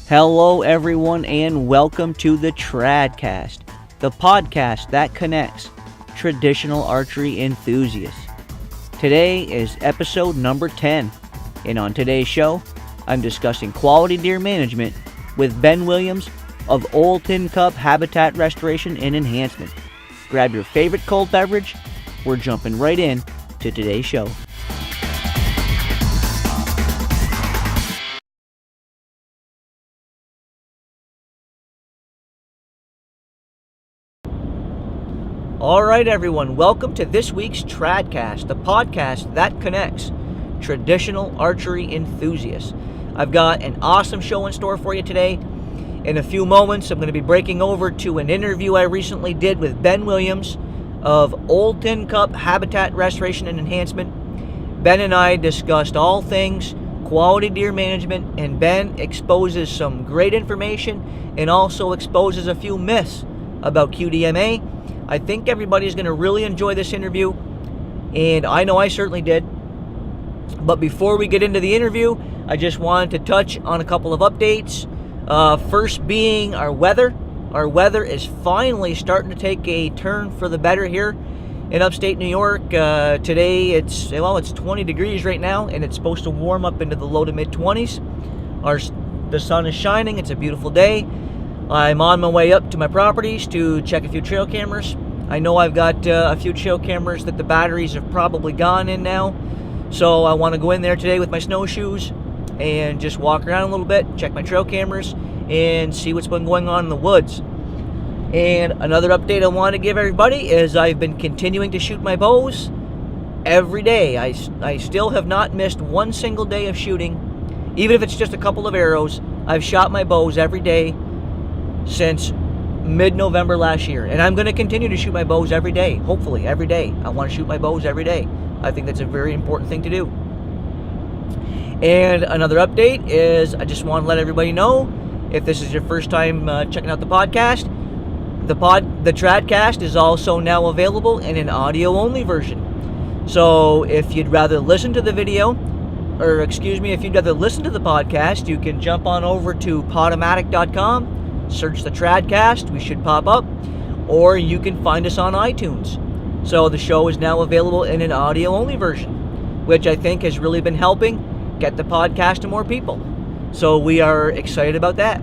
Hello everyone and welcome to the TradCast, the podcast that connects traditional archery enthusiasts. Today is episode number 10, and on today's show, I'm discussing quality deer management with Ben Williams of Old Tin Cup Habitat Restoration and Enhancement. Grab your favorite cold beverage, we're jumping right in to today's show. Alright everyone, welcome to this week's TradCast, the podcast that connects traditional archery enthusiasts. I've got an awesome show in store for you today. In a few moments, I'm going to be breaking over to an interview I recently did with Ben Williams of Old Tin Cup Habitat Restoration and Enhancement. Ben and I discussed all things quality deer management, and Ben exposes some great information and also exposes a few myths about QDMA. I think everybody's going to really enjoy this interview, and I know I certainly did. But before we get into the interview, I just wanted to touch on a couple of updates. First being our weather. Our weather is finally starting to take a turn for the better here in upstate New York. Today it's 20 degrees right now, and it's supposed to warm up into the low to mid 20s. The sun is shining. It's a beautiful day. I'm on my way up to my properties to check a few trail cameras. I know I've got a few trail cameras that the batteries have probably gone in now. So I want to go in there today with my snowshoes and just walk around a little bit, check my trail cameras, and see what's been going on in the woods. And another update I want to give everybody is I've been continuing to shoot my bows every day. I still have not missed one single day of shooting. Even if it's just a couple of arrows, I've shot my bows every day since mid-November last year, and I'm going to continue to shoot my bows every day. Hopefully every day. I want to shoot my bows every day. I think that's a very important thing to do. And another update is I just want to let everybody know, if this is your first time checking out the podcast, the TradCast is also now available in an audio-only version. So if you'd rather listen to the video, if you'd rather listen to the podcast, you can jump on over to Podomatic.com. Search the TradCast, we should pop up, or you can find us on iTunes. So the show is now available in an audio-only version, which I think has really been helping get the podcast to more people. So we are excited about that.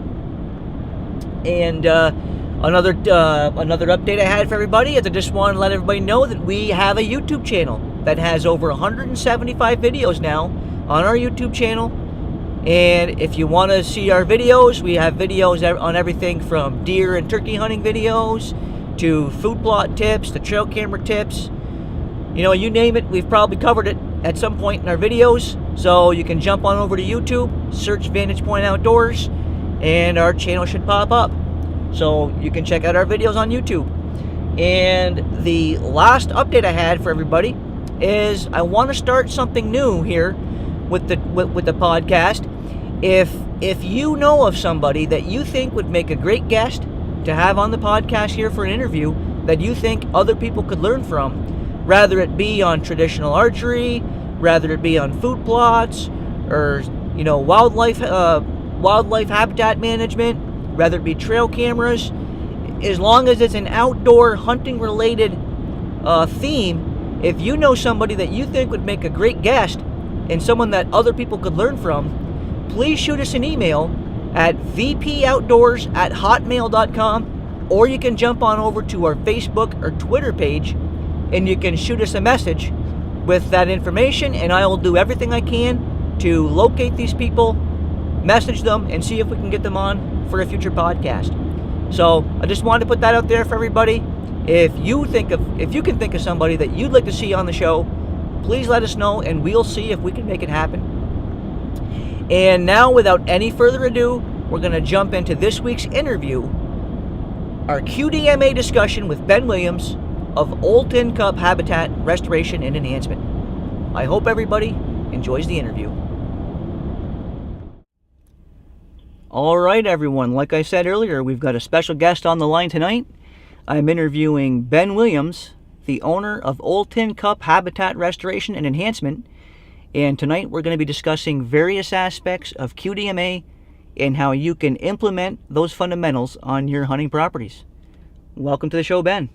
And another update I had for everybody is I just want to let everybody know that we have a YouTube channel that has over 175 videos now on our YouTube channel. And if you want to see our videos, we have videos on everything from deer and turkey hunting videos to food plot tips, to trail camera tips. You know, you name it, we've probably covered it at some point in our videos. So you can jump on over to YouTube, search Vantage Point Outdoors, and our channel should pop up. So you can check out our videos on YouTube. And the last update I had for everybody is I want to start something new here with the podcast. If you know of somebody that you think would make a great guest to have on the podcast here for an interview that you think other people could learn from, rather it be on traditional archery, rather it be on food plots, or wildlife habitat management, rather it be trail cameras, as long as it's an outdoor hunting related theme, if you know somebody that you think would make a great guest and someone that other people could learn from, please shoot us an email at vpoutdoors@hotmail.com, or you can jump on over to our Facebook or Twitter page and you can shoot us a message with that information, and I will do everything I can to locate these people, message them, and see if we can get them on for a future podcast. So I just wanted to put that out there for everybody. If you can think of somebody that you'd like to see on the show, please let us know and we'll see if we can make it happen. And now, without any further ado, we're going to jump into this week's interview, our QDMA discussion with Ben Williams of Old Tin Cup Habitat Restoration and Enhancement. I hope everybody enjoys the interview. All right, everyone. Like I said earlier, we've got a special guest on the line tonight. I'm interviewing Ben Williams the owner of Old Tin Cup Habitat Restoration and Enhancement. And tonight we're going to be discussing various aspects of QDMA and how you can implement those fundamentals on your hunting properties. Welcome to the show, Ben.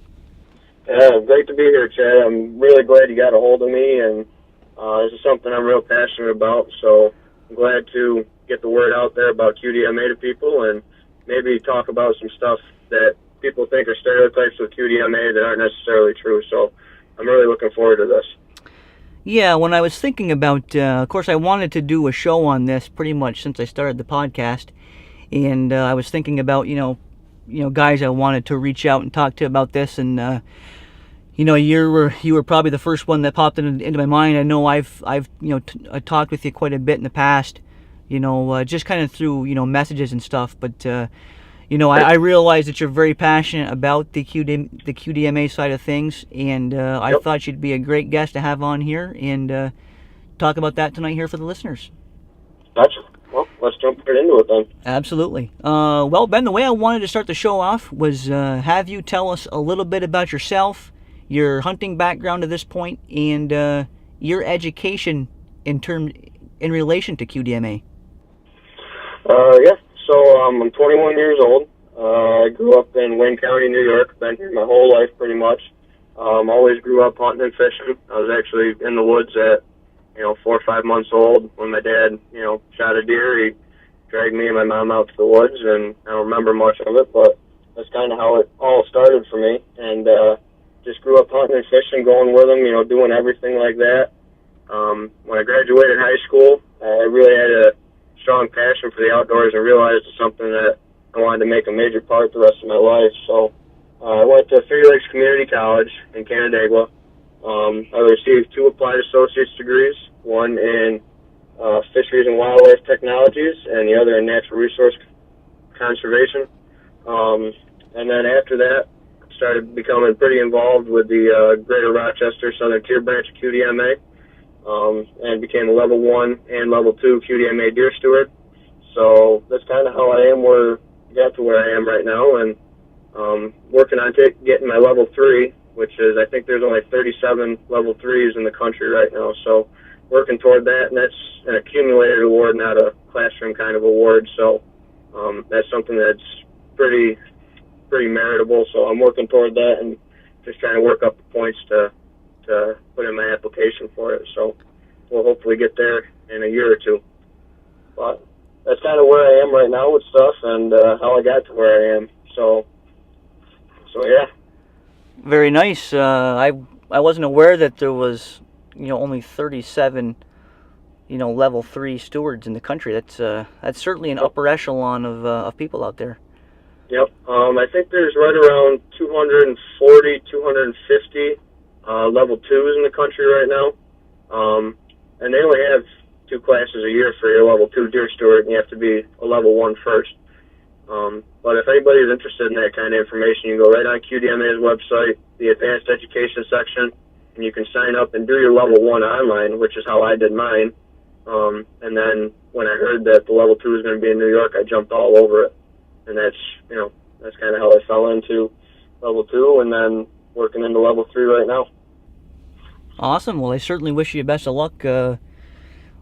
Yeah, great to be here, Chad. I'm really glad you got a hold of me, and this is something I'm real passionate about, so I'm glad to get the word out there about QDMA to people and maybe talk about some stuff that people think are stereotypes with QDMA that aren't necessarily true. So I'm really looking forward to this. Yeah, when I was thinking about, of course, I wanted to do a show on this pretty much since I started the podcast, and I was thinking about, guys I wanted to reach out and talk to about this, and you were probably the first one that popped into my mind. I know I've I talked with you quite a bit in the past, just kind of through messages and stuff, but I realize that you're very passionate about the QDMA side of things, and I thought you'd be a great guest to have on here and talk about that tonight here for the listeners. Gotcha. Well, let's jump right into it then. Absolutely. Well, Ben, the way I wanted to start the show off was have you tell us a little bit about yourself, your hunting background to this point, and your education in relation to QDMA. Yeah. So I'm 21 years old. I grew up in Wayne County, New York. Been here my whole life, pretty much. Always grew up hunting and fishing. I was actually in the woods at 4 or 5 months old when my dad shot a deer. He dragged me and my mom out to the woods, and I don't remember much of it, but that's kind of how it all started for me. And just grew up hunting and fishing, going with them, doing everything like that. When I graduated high school, I really had a strong passion for the outdoors and realized it's something that I wanted to make a major part the rest of my life. So I went to Three Lakes Community College in Canandaigua. I received 2 applied associate's degrees, one in fisheries and wildlife technologies and the other in natural resource conservation. And then after that, started becoming pretty involved with the Greater Rochester Southern Tier Branch of QDMA. And became a level 1 and level 2 QDMA deer steward. So that's kind of how I am got to where I am right now, and working on getting my level 3, which is, I think there's only 37 level 3s in the country right now. So working toward that, and that's an accumulated award, not a classroom kind of award. So that's something that's pretty meritable. So I'm working toward that and just trying to work up the points to put in my application for it. So we'll hopefully get there in a year or two. But that's kind of where I am right now with stuff and how I got to where I am. So yeah. Very nice. I wasn't aware that there was only 37 level 3 stewards in the country. That's certainly an upper echelon of people out there. Yep. I think there's right around 240, 250 level 2s in the country right now. And they only have 2 classes a year for your level 2 deer steward, and you have to be a level 1 first. But if anybody's interested in that kind of information, you can go right on QDMA's website, the advanced education section, and you can sign up and do your level 1 online, which is how I did mine. And then when I heard that the level 2 was going to be in New York, I jumped all over it. And that's kind of how I fell into level 2, and then working into level 3 right now. Awesome. Well, I certainly wish you best of luck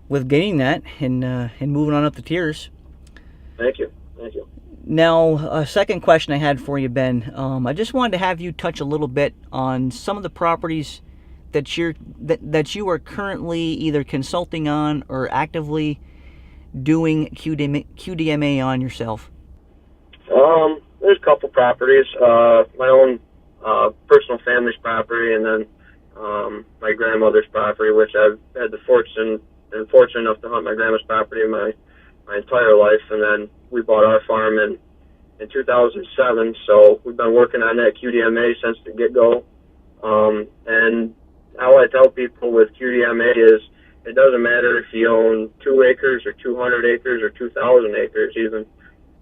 with getting that and moving on up the tiers. Thank you. Now, a second question I had for you, Ben. I just wanted to have you touch a little bit on some of the properties that you are currently either consulting on or actively doing QDMA on yourself. There's a couple properties. My own personal family's property, and then my grandmother's property, which I've had the fortunate enough to hunt my grandma's property my entire life, and then we bought our farm in 2007, so we've been working on that QDMA since the get-go. And how I tell people with QDMA is it doesn't matter if you own 2 acres or 200 acres or 2,000 acres even.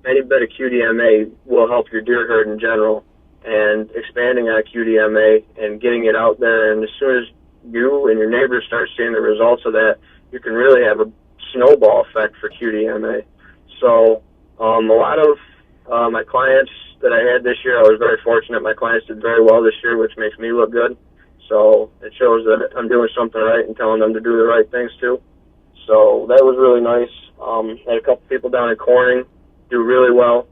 Any bit of QDMA will help your deer herd in general, and expanding on QDMA and getting it out there, and as soon as you and your neighbors start seeing the results of that, you can really have a snowball effect for QDMA. So a lot of my clients that I had this year, I was very fortunate. My clients did very well this year, which makes me look good. So it shows that I'm doing something right and telling them to do the right things too. So that was really nice. Had a couple people down in Corning do really well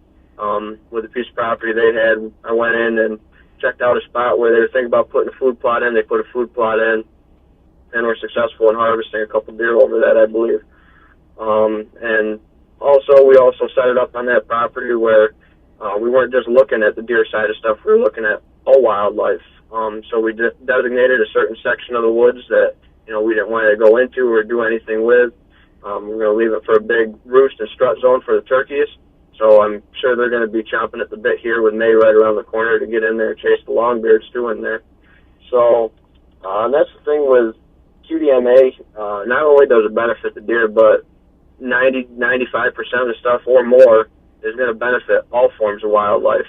with the piece of property they had. I went in and checked out a spot where they were thinking about putting a food plot in. They put a food plot in and were successful in harvesting a couple deer over that, I believe. And also, we also set it up on that property where we weren't just looking at the deer side of stuff. We were looking at all wildlife. So we designated a certain section of the woods that we didn't want to go into or do anything with. We're going to leave it for a big roost and strut zone for the turkeys. So I'm sure they're going to be chomping at the bit here with May right around the corner to get in there and chase the longbeards too in there. So that's the thing with QDMA. Not only does it benefit the deer, but 95% of the stuff or more is going to benefit all forms of wildlife.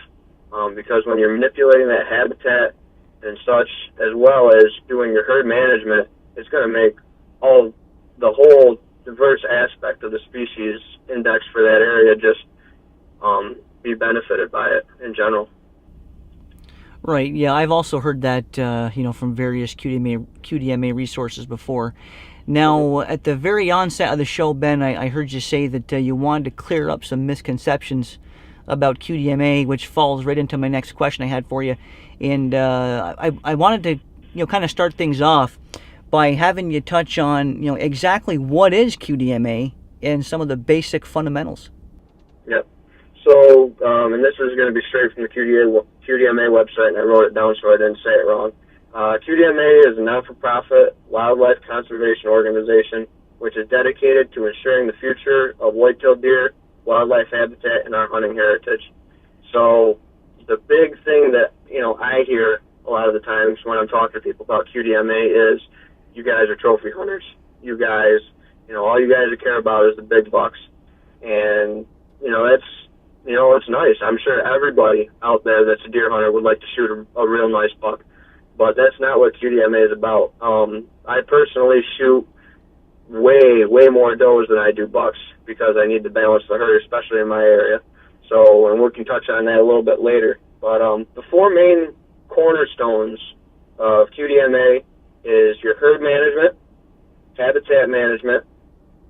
Because when you're manipulating that habitat and such, as well as doing your herd management, it's going to make the whole diverse aspect of the species index for that area just be benefited by it in general. Right. Yeah, I've also heard that from various QDMA resources before. Now, at the very onset of the show, Ben, I heard you say that you wanted to clear up some misconceptions about QDMA, which falls right into my next question I had for you. And I wanted to kind of start things off by having you touch on exactly what is QDMA and some of the basic fundamentals. Yep. So, and this is going to be straight from the QDMA website, and I wrote it down so I didn't say it wrong. QDMA is a not-for-profit wildlife conservation organization which is dedicated to ensuring the future of white-tailed deer, wildlife habitat, and our hunting heritage. So the big thing that I hear a lot of the times when I'm talking to people about QDMA is, you guys are trophy hunters. You guys, all you guys care about is the big bucks. And, it's nice. I'm sure everybody out there that's a deer hunter would like to shoot a real nice buck. But that's not what QDMA is about. I personally shoot way more does than I do bucks because I need to balance the herd, especially in my area. So, and we can touch on that a little bit later. But the four main cornerstones of QDMA is your herd management, habitat management,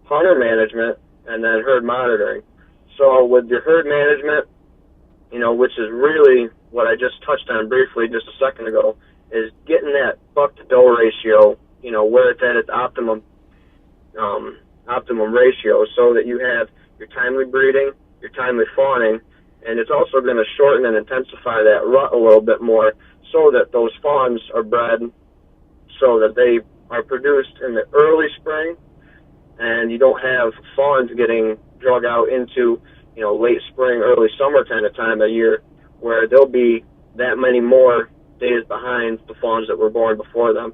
hunter management, and then herd monitoring. So with your herd management, which is really what I just touched on briefly just a second ago, is getting that buck to doe ratio, where it's at its optimum ratio, so that you have your timely breeding, your timely fawning, and it's also going to shorten and intensify that rut a little bit more, so that those fawns are bred, so that they are produced in the early spring, and you don't have fawns getting drug out into late spring, early summer kind of time of year, where they'll be that many more days behind the fawns that were born before them.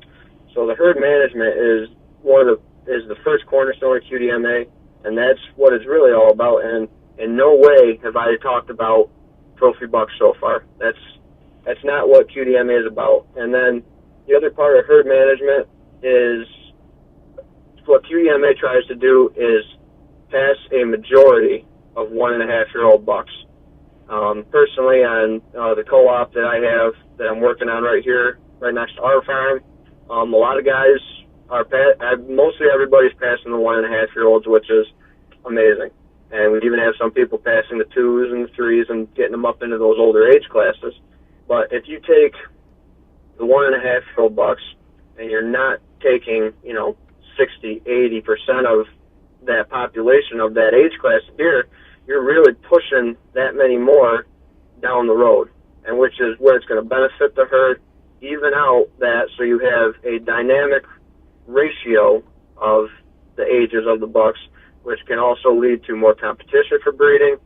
So the herd management is the first cornerstone of QDMA, and that's what it's really all about. And in no way have I talked about trophy bucks so far. That's not what QDMA is about. And then the other part of herd management is what QDMA tries to do is pass a majority of 1.5-year-old bucks. Personally, on the co-op that I have that I'm working on right here, right next to our farm, a lot of guys are mostly everybody's passing the 1.5-year-olds, which is amazing. And we even have some people passing the 2s and the 3s and getting them up into those older age classes. But if you take the 1.5-year-old bucks and you're not taking 60-80% of that population of that age class of deer, you're really pushing that many more down the road, and which is where it's going to benefit the herd, even out that, so you have a dynamic ratio of the ages of the bucks, which can also lead to more competition for breeding,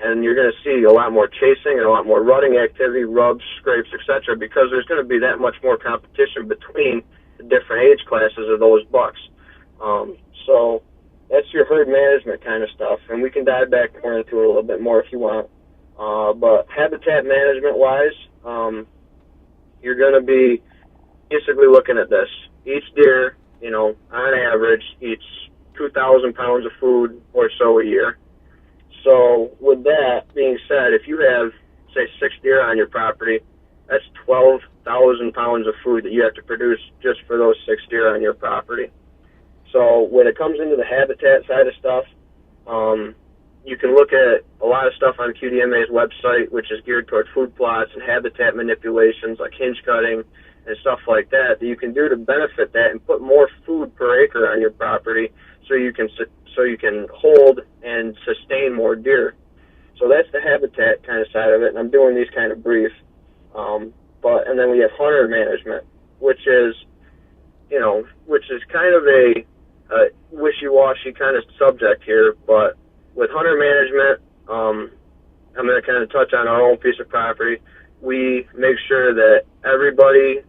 and you're going to see a lot more chasing and a lot more rutting activity, rubs, scrapes, etc., because there's going to be that much more competition between the different age classes of those bucks. So that's your herd management kind of stuff, and we can dive back more into it a little bit more if you want. But habitat management-wise, you're going to be basically looking at this. Each deer, on average, eats 2,000 pounds of food or so a year. So with that being said, if you have, say, 6 deer on your property, that's 12 1,000 pounds of food that you have to produce just for those 6 deer on your property. So when it comes into the habitat side of stuff, you can look at a lot of stuff on QDMA's website, which is geared toward food plots and habitat manipulations like hinge cutting and stuff like that you can do to benefit that and put more food per acre on your property so you can hold and sustain more deer. So that's the habitat kind of side of it, and I'm doing these kind of brief. And then we have hunter management, which is kind of a wishy-washy kind of subject here, but with hunter management, I'm going to kind of touch on our own piece of property. We make sure that everybody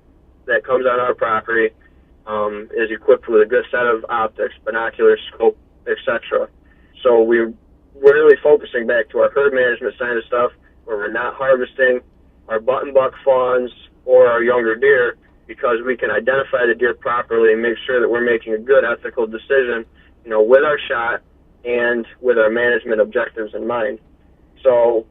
that comes on our property is equipped with a good set of optics, binoculars, scope, etc. So we're really focusing back to our herd management side of stuff, where we're not harvesting our button buck fawns or our younger deer, because we can identify the deer properly and make sure that we're making a good ethical decision, with our shot and with our management objectives in mind. So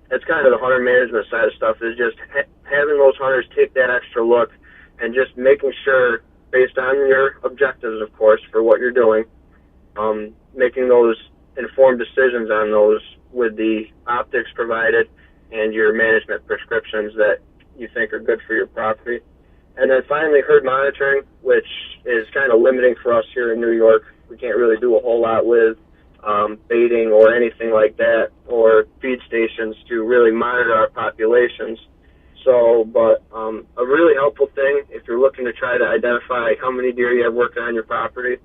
that's kind of the hunter management side of stuff, is just having those hunters take that extra look and just making sure, based on your objectives, of course, for what you're doing, making those informed decisions on those with the optics provided and your management prescriptions that you think are good for your property. And then finally, herd monitoring, which is kind of limiting for us here in New York. We can't really do a whole lot with baiting or anything like that, or feed stations to really monitor our populations. But a really helpful thing, if you're looking to try to identify how many deer you have working on your property,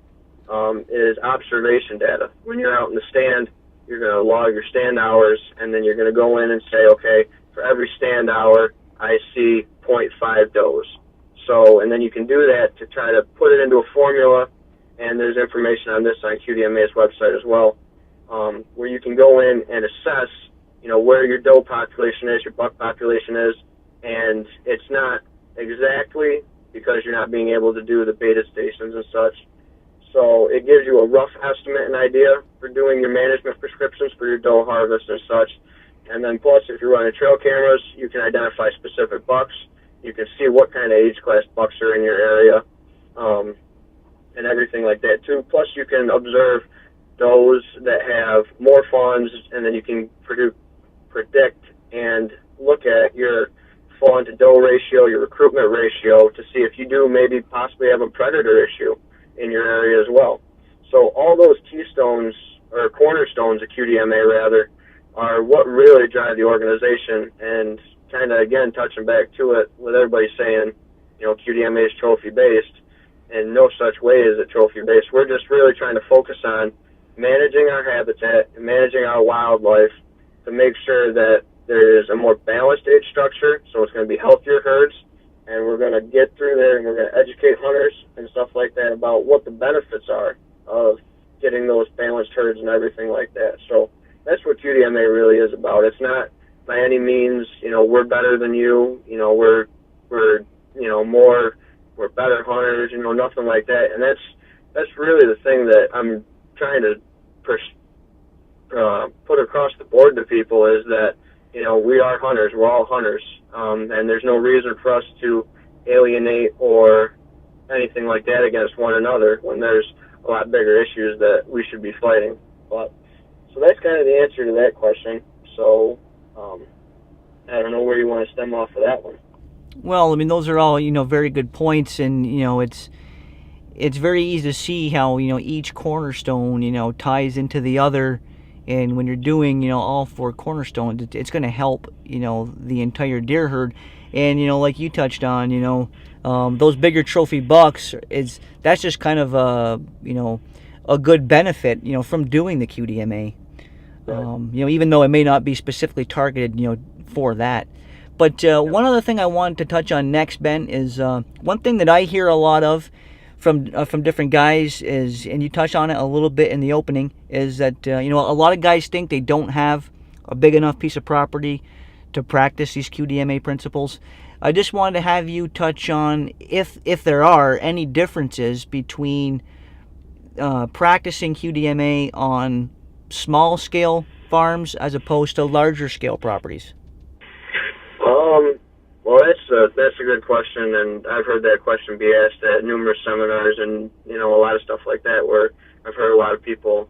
is observation data. When you're out in the stand, you're going to log your stand hours, and then you're going to go in and say, okay, for every stand hour, I see 0.5 does. And then you can do that to try to put it into a formula, and there's information on this on QDMA's website as well, where you can go in and assess, where your doe population is, your buck population is, and it's not exactly, because you're not being able to do the beta stations and such. So it gives you a rough estimate and idea for doing your management prescriptions for your doe harvest and such. And then plus, if you're running trail cameras, you can identify specific bucks. You can see what kind of age class bucks are in your area, and everything like that too. Plus, you can observe does that have more fawns, and then you can predict and look at your fawn to doe ratio, your recruitment ratio, to see if you do maybe possibly have a predator issue in your area as well. So all those keystones, or cornerstones of QDMA rather, are what really drive the organization. And kind of, again, touching back to it, with everybody saying, QDMA is trophy-based, and no such way is it trophy-based. We're just really trying to focus on managing our habitat and managing our wildlife to make sure that there is a more balanced age structure, so it's going to be healthier herds, and we're going to get through there and we're going to educate hunters and stuff like that about what the benefits are of getting those balanced herds and everything like that. So that's what QDMA really is about. It's not by any means, we're better than you, we're we're better hunters, nothing like that. And that's really the thing that I'm trying to put across the board to people, is that, we are hunters. We're all hunters. And there's no reason for us to alienate or anything like that against one another when there's a lot bigger issues that we should be fighting. So that's kind of the answer to that question. So I don't know where you want to stem off of that one. Well, those are all, very good points, and, it's very easy to see how, each cornerstone, ties into the other. And when you're doing, all four cornerstones, it's going to help, the entire deer herd. And, like you touched on, those bigger trophy bucks, that's just kind of a good benefit, from doing the QDMA. Right. Even though it may not be specifically targeted, for that. But one other thing I wanted to touch on next, Ben, is one thing that I hear a lot of from different guys is, and you touched on it a little bit in the opening, is that a lot of guys think they don't have a big enough piece of property to practice these QDMA principles. I just wanted to have you touch on if there are any differences between practicing QDMA on small scale farms as opposed to larger scale properties. Well, that's a good question, and I've heard that question be asked at numerous seminars, and a lot of stuff like that. Where I've heard a lot of people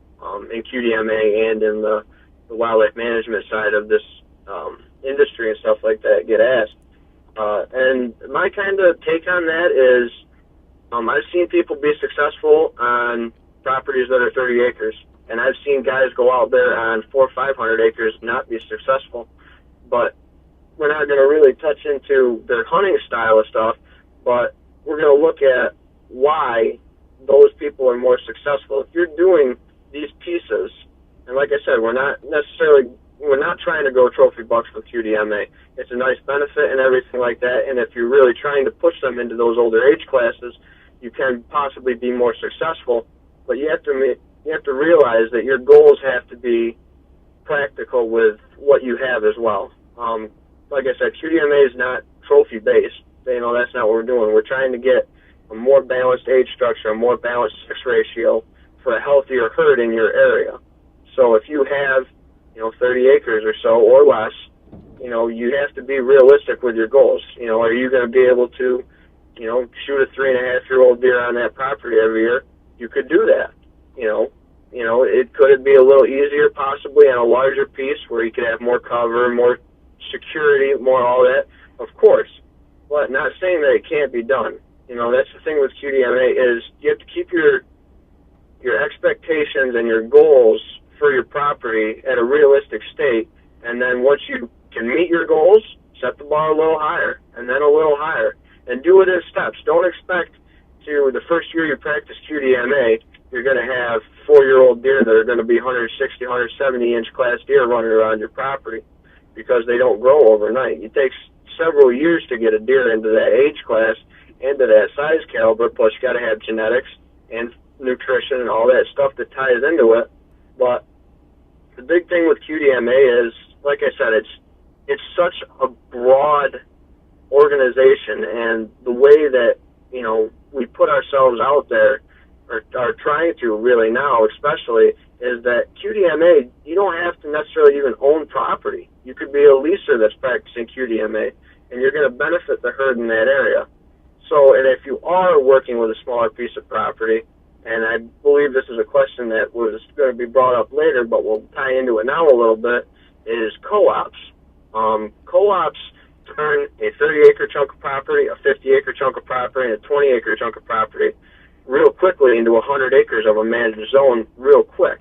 in QDMA and in the wildlife management side of this industry and stuff like that get asked. And my kind of take on that is, I've seen people be successful on properties that are 30 acres, and I've seen guys go out there on 400 or 500 acres not be successful. But we're not going to really touch into their hunting style of stuff, but we're going to look at why those people are more successful. If you're doing these pieces, and like I said, we're not trying to go trophy bucks with QDMA. It's a nice benefit and everything like that, and if you're really trying to push them into those older age classes, you can possibly be more successful, but you have to realize that your goals have to be practical with what you have as well. Like I said, QDMA is not trophy-based. That's not what we're doing. We're trying to get a more balanced age structure, a more balanced sex ratio for a healthier herd in your area. So if you have, 30 acres or so or less, you have to be realistic with your goals. Are you going to be able to, shoot a 3.5-year-old deer on that property every year? You could do that. It could be a little easier possibly on a larger piece where you could have more cover, more security, more all that, of course, but not saying that it can't be done. That's the thing with QDMA is you have to keep your expectations and your goals for your property at a realistic state, and then once you can meet your goals, set the bar a little higher, and then a little higher, and do it in steps. Don't expect to, the first year you practice QDMA, you're going to have 4-year-old deer that are going to be 160, 170-inch class deer running around your property, because they don't grow overnight. It takes several years to get a deer into that age class, into that size caliber, plus you got to have genetics and nutrition and all that stuff that ties into it. But the big thing with QDMA is, like I said, it's such a broad organization, and the way that, we put ourselves out there, or are trying to really now especially, is that QDMA, you don't have to necessarily even own property. You could be a leaser that's practicing QDMA, and you're going to benefit the herd in that area. So, and if you are working with a smaller piece of property, and I believe this is a question that was going to be brought up later, but we'll tie into it now a little bit, is co-ops. Co-ops turn a 30-acre chunk of property, a 50-acre chunk of property, and a 20-acre chunk of property real quickly into 100 acres of a managed zone real quick.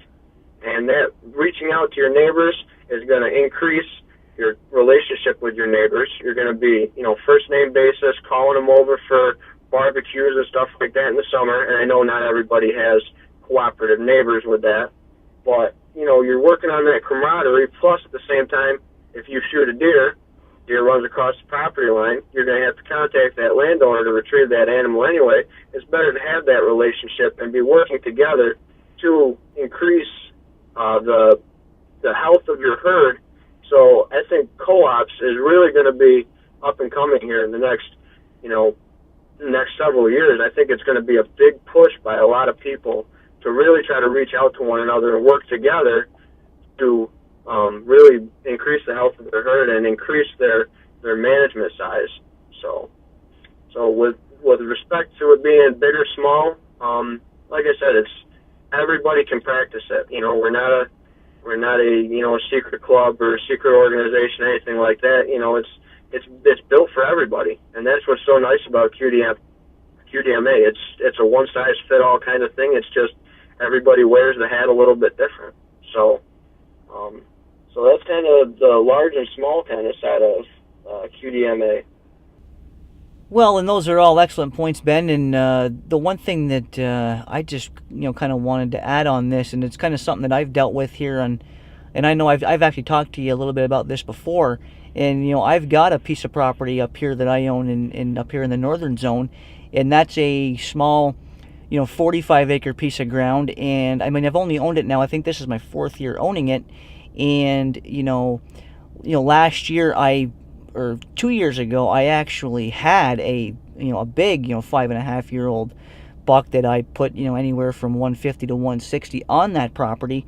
And that reaching out to your neighbors is going to increase your relationship with your neighbors. You're going to be, first name basis, calling them over for barbecues and stuff like that in the summer. And I know not everybody has cooperative neighbors with that, but, you're working on that camaraderie. Plus, at the same time, if you shoot a deer runs across the property line, you're going to have to contact that landowner to retrieve that animal anyway. It's better to have that relationship and be working together to increase the health of your herd. So I think co-ops is really going to be up and coming here in the next several years. I think it's going to be a big push by a lot of people to really try to reach out to one another and work together to really increase the health of their herd and increase their management size. So with respect to it being big or small, like I said, everybody can practice it. We're not a secret club or a secret organization, anything like that. It's built for everybody, and that's what's so nice about QDMA. It's a one size fit all kind of thing. It's just everybody wears the hat a little bit different. So that's kind of the large and small kind of side of QDMA. Well, and those are all excellent points, Ben. And the one thing that I just kind of wanted to add on this, and it's kind of something that I've dealt with here, and I know I've actually talked to you a little bit about this before. And I've got a piece of property up here that I own in up here in the northern zone, and that's a small 45-acre piece of ground. And I mean, I've only owned it now. I think this is my 4th year owning it. And last year or 2 years ago, I actually had a big 5.5-year-old buck that I put anywhere from 150 to 160 on that property,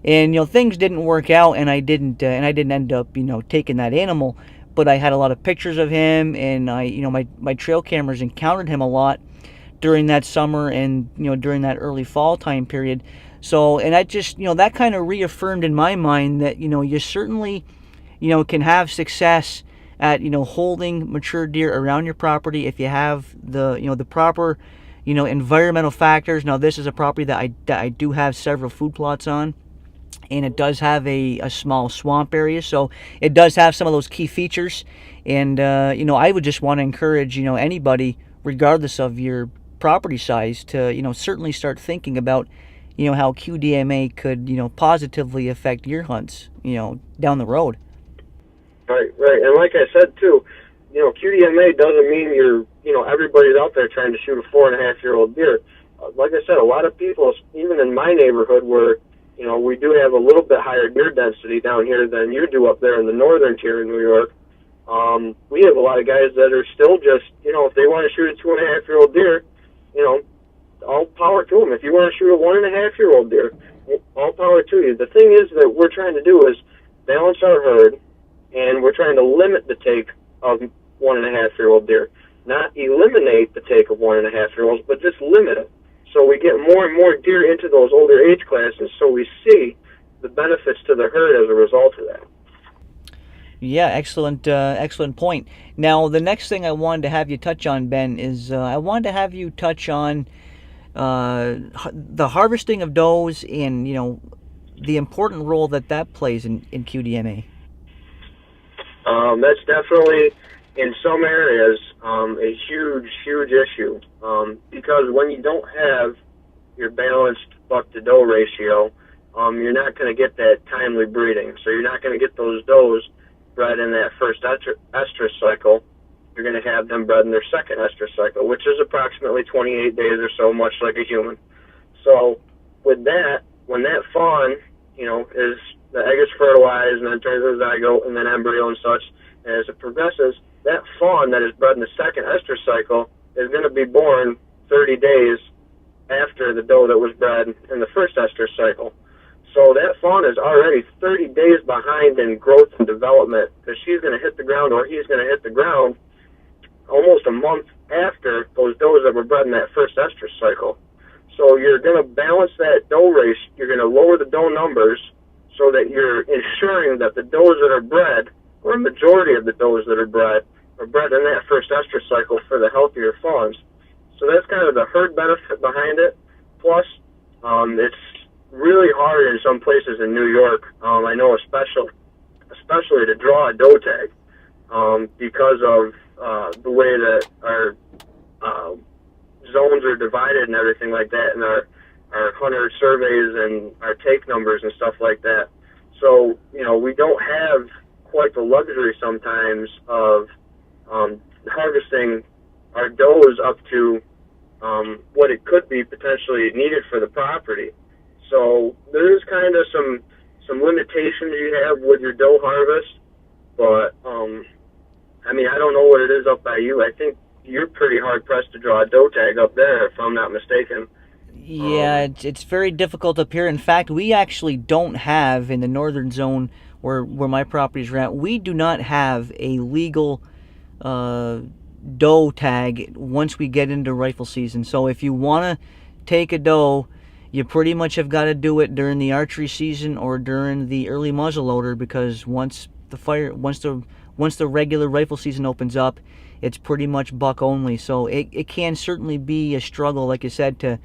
and things didn't work out, and I didn't end up taking that animal. but I had a lot of pictures of him, and my trail cameras encountered him a lot during that summer and during that early fall time period. So, and I just that kind of reaffirmed in my mind that you certainly can have success at holding mature deer around your property if you have the proper environmental factors. Now, this is a property that I do have several food plots on, and it does have a small swamp area, so it does have some of those key features. And I would just want to encourage anybody, regardless of your property size, to certainly start thinking about how QDMA could positively affect your hunts down the road. Right. And like I said too, QDMA doesn't mean everybody's out there trying to shoot a 4.5-year-old deer. Like I said, a lot of people, even in my neighborhood, where we do have a little bit higher deer density down here than you do up there in the northern tier of New York. We have a lot of guys that are still just, if they want to shoot a 2.5-year-old deer, all power to them. If you want to shoot a 1.5-year-old deer, all power to you. The thing is that we're trying to do is balance our herd, and we're trying to limit the take of 1.5-year-old deer. Not eliminate the take of 1.5-year-olds, but just limit it. So we get more and more deer into those older age classes, so we see the benefits to the herd as a result of that. Yeah, excellent point. Now, the next thing I wanted to have you touch on, Ben, is I wanted to have you touch on the harvesting of does and the important role that plays in QDMA. That's definitely, in some areas, a huge issue, because when you don't have your balanced buck-to-doe ratio, you're not going to get that timely breeding. So you're not going to get those does bred in that first estrus cycle. You're going to have them bred in their second estrus cycle, which is approximately 28 days or so, much like a human. So with that, when that fawn, the egg is fertilized and then turns into zygote and then embryo and such, and as it progresses, that fawn that is bred in the second estrus cycle is going to be born 30 days after the doe that was bred in the first estrus cycle. So that fawn is already 30 days behind in growth and development, because she's going to hit the ground, or he's going to hit the ground, almost a month after those does that were bred in that first estrus cycle. So you're going to balance that doe race. You're going to lower the doe numbers so that you're ensuring that the does that are bred, or a majority of the does that are bred in that first estrus cycle for the healthier fawns. So that's kind of the herd benefit behind it. Plus, it's really hard in some places in New York. I know especially to draw a doe tag, because of the way that our zones are divided and everything like that, and our hunter surveys and our take numbers and stuff like that. So, we don't have quite the luxury sometimes of harvesting our does up to what it could be potentially needed for the property. So there is kind of some limitations you have with your doe harvest, but I don't know what it is up by you. I think you're pretty hard pressed to draw a doe tag up there, if I'm not mistaken. Yeah, it's very difficult up here. In fact, we actually don't have, in the northern zone where my properties are at, we do not have a legal doe tag once we get into rifle season. So if you want to take a doe, you pretty much have got to do it during the archery season or during the early muzzleloader, because once the regular rifle season opens up, it's pretty much buck only. So it can certainly be a struggle, like you said, to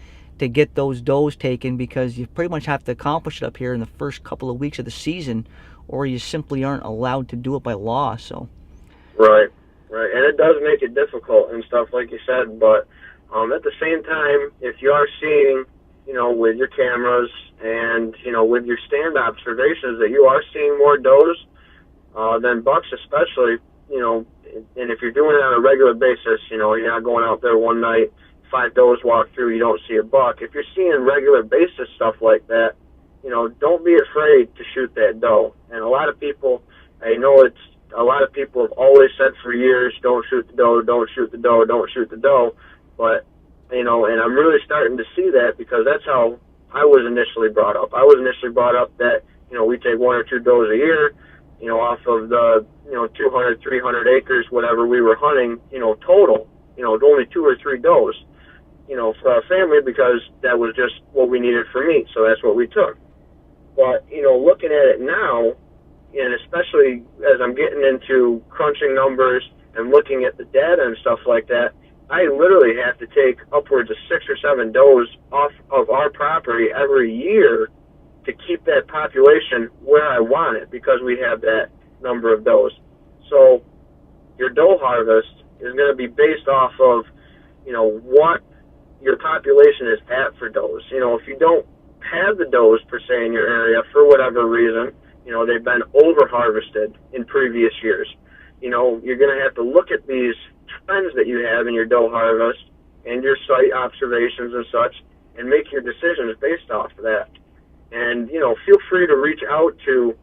get those does taken, because you pretty much have to accomplish it up here in the first couple of weeks of the season, or you simply aren't allowed to do it by law. So right, and it does make it difficult and stuff, like you said, but at the same time, if you are seeing, with your cameras and, with your stand observations, that you are seeing more does than bucks, especially, and if you're doing it on a regular basis, you're not going out there one night, 5 does walk through, you don't see a buck. If you're seeing regular basis stuff like that, don't be afraid to shoot that doe. And a lot of people, I know a lot of people have always said for years, don't shoot the doe, don't shoot the doe, don't shoot the doe. But, and I'm really starting to see that, because that's how I was initially brought up. I was initially brought up that, we take 1 or 2 does a year, off of the, 200, 300 acres, whatever we were hunting, total, only 2 or 3 does, for our family, because that was just what we needed for meat. So that's what we took. But, looking at it now, and especially as I'm getting into crunching numbers and looking at the data and stuff like that, I literally have to take upwards of 6 or 7 does off of our property every year to keep that population where I want it, because we have that number of does. So your doe harvest is going to be based off of, what your population is at for does. If you don't have the does per se in your area for whatever reason, they've been over harvested in previous years, you're going to have to look at these trends that you have in your doe harvest and your site observations and such, and make your decisions based off of that. And, feel free to reach out to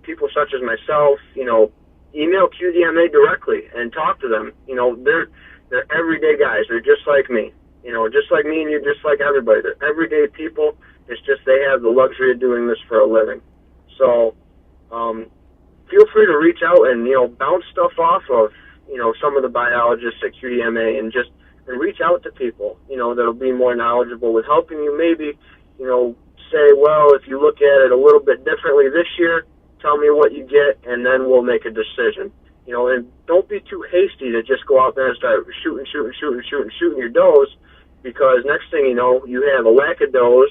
people such as myself, email QDMA directly and talk to them. They're everyday guys. They're just like me, just like me and you, just like everybody. They're everyday people. It's just they have the luxury of doing this for a living. So feel free to reach out and, bounce stuff off of, some of the biologists at QDMA, and reach out to people, that'll be more knowledgeable with helping you maybe, say, well, if you look at it a little bit differently this year, tell me what you get, and then we'll make a decision. And don't be too hasty to just go out there and start shooting your does, because next thing you know, you have a lack of does,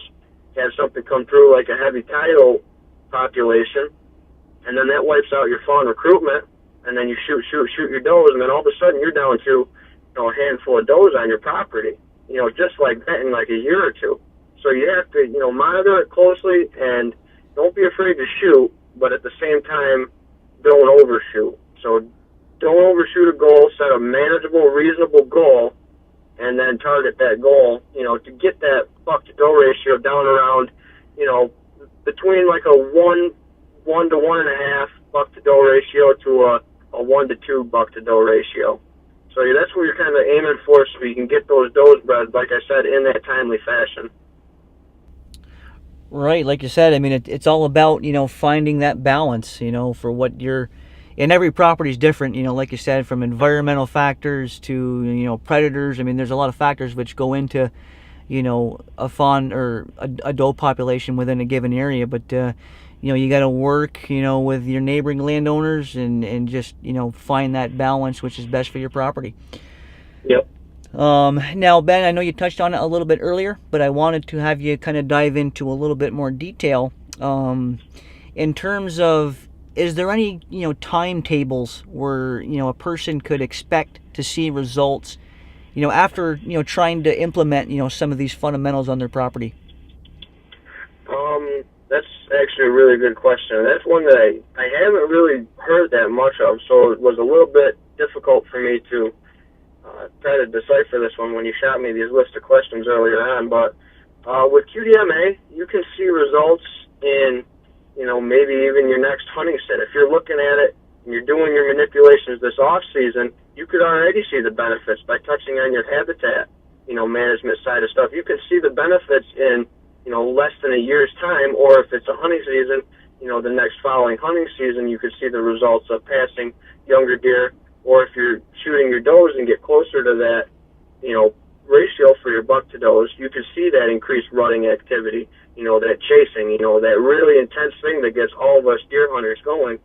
have something come through like a heavy tidal population, and then that wipes out your fawn recruitment, and then you shoot your does, and then all of a sudden you're down to, a handful of does on your property, just like that in like a year or two. So you have to, monitor it closely, and don't be afraid to shoot, but at the same time, don't overshoot. So don't overshoot a goal, set a manageable, reasonable goal, and then target that goal, to get that buck to doe ratio down around, between like a 1 to 1.5 buck to doe ratio to a 1 to 2 buck to doe ratio. So that's what you're kind of aiming for, so you can get those does bred, like I said, in that timely fashion. Right, like you said, I mean, it's all about, finding that balance, for what you're, and every property is different, like you said, from environmental factors to, predators. I mean, there's a lot of factors which go into, a fawn or a doe population within a given area, but, you got to work, with your neighboring landowners and just, find that balance which is best for your property. Yep. Now, Ben, I know you touched on it a little bit earlier, but I wanted to have you kind of dive into a little bit more detail in terms of, is there any, timetables where, a person could expect to see results, after, trying to implement, some of these fundamentals on their property? That's actually a really good question. That's one that I haven't really heard that much of, so it was a little bit difficult for me to try to decipher this one when you shot me these list of questions earlier on. But with QDMA, you can see results in, maybe even your next hunting set. If you're looking at it and you're doing your manipulations this off season, you could already see the benefits by touching on your habitat, management side of stuff. You can see the benefits in, less than a year's time, or if it's a hunting season, the next following hunting season, you could see the results of passing younger deer. Or if you're shooting your does and get closer to that, ratio for your buck to does, you can see that increased rutting activity, that chasing, that really intense thing that gets all of us deer hunters going.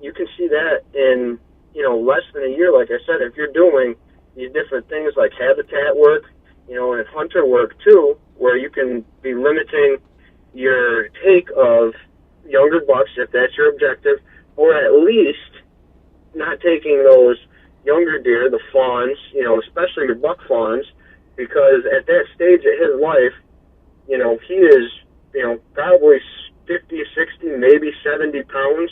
You can see that in, less than a year, like I said, if you're doing these different things like habitat work, and hunter work too, where you can be limiting your take of younger bucks, if that's your objective, or at least not taking those younger deer, the fawns, especially your buck fawns, because at that stage of his life, he is, probably 50, 60, maybe 70 pounds.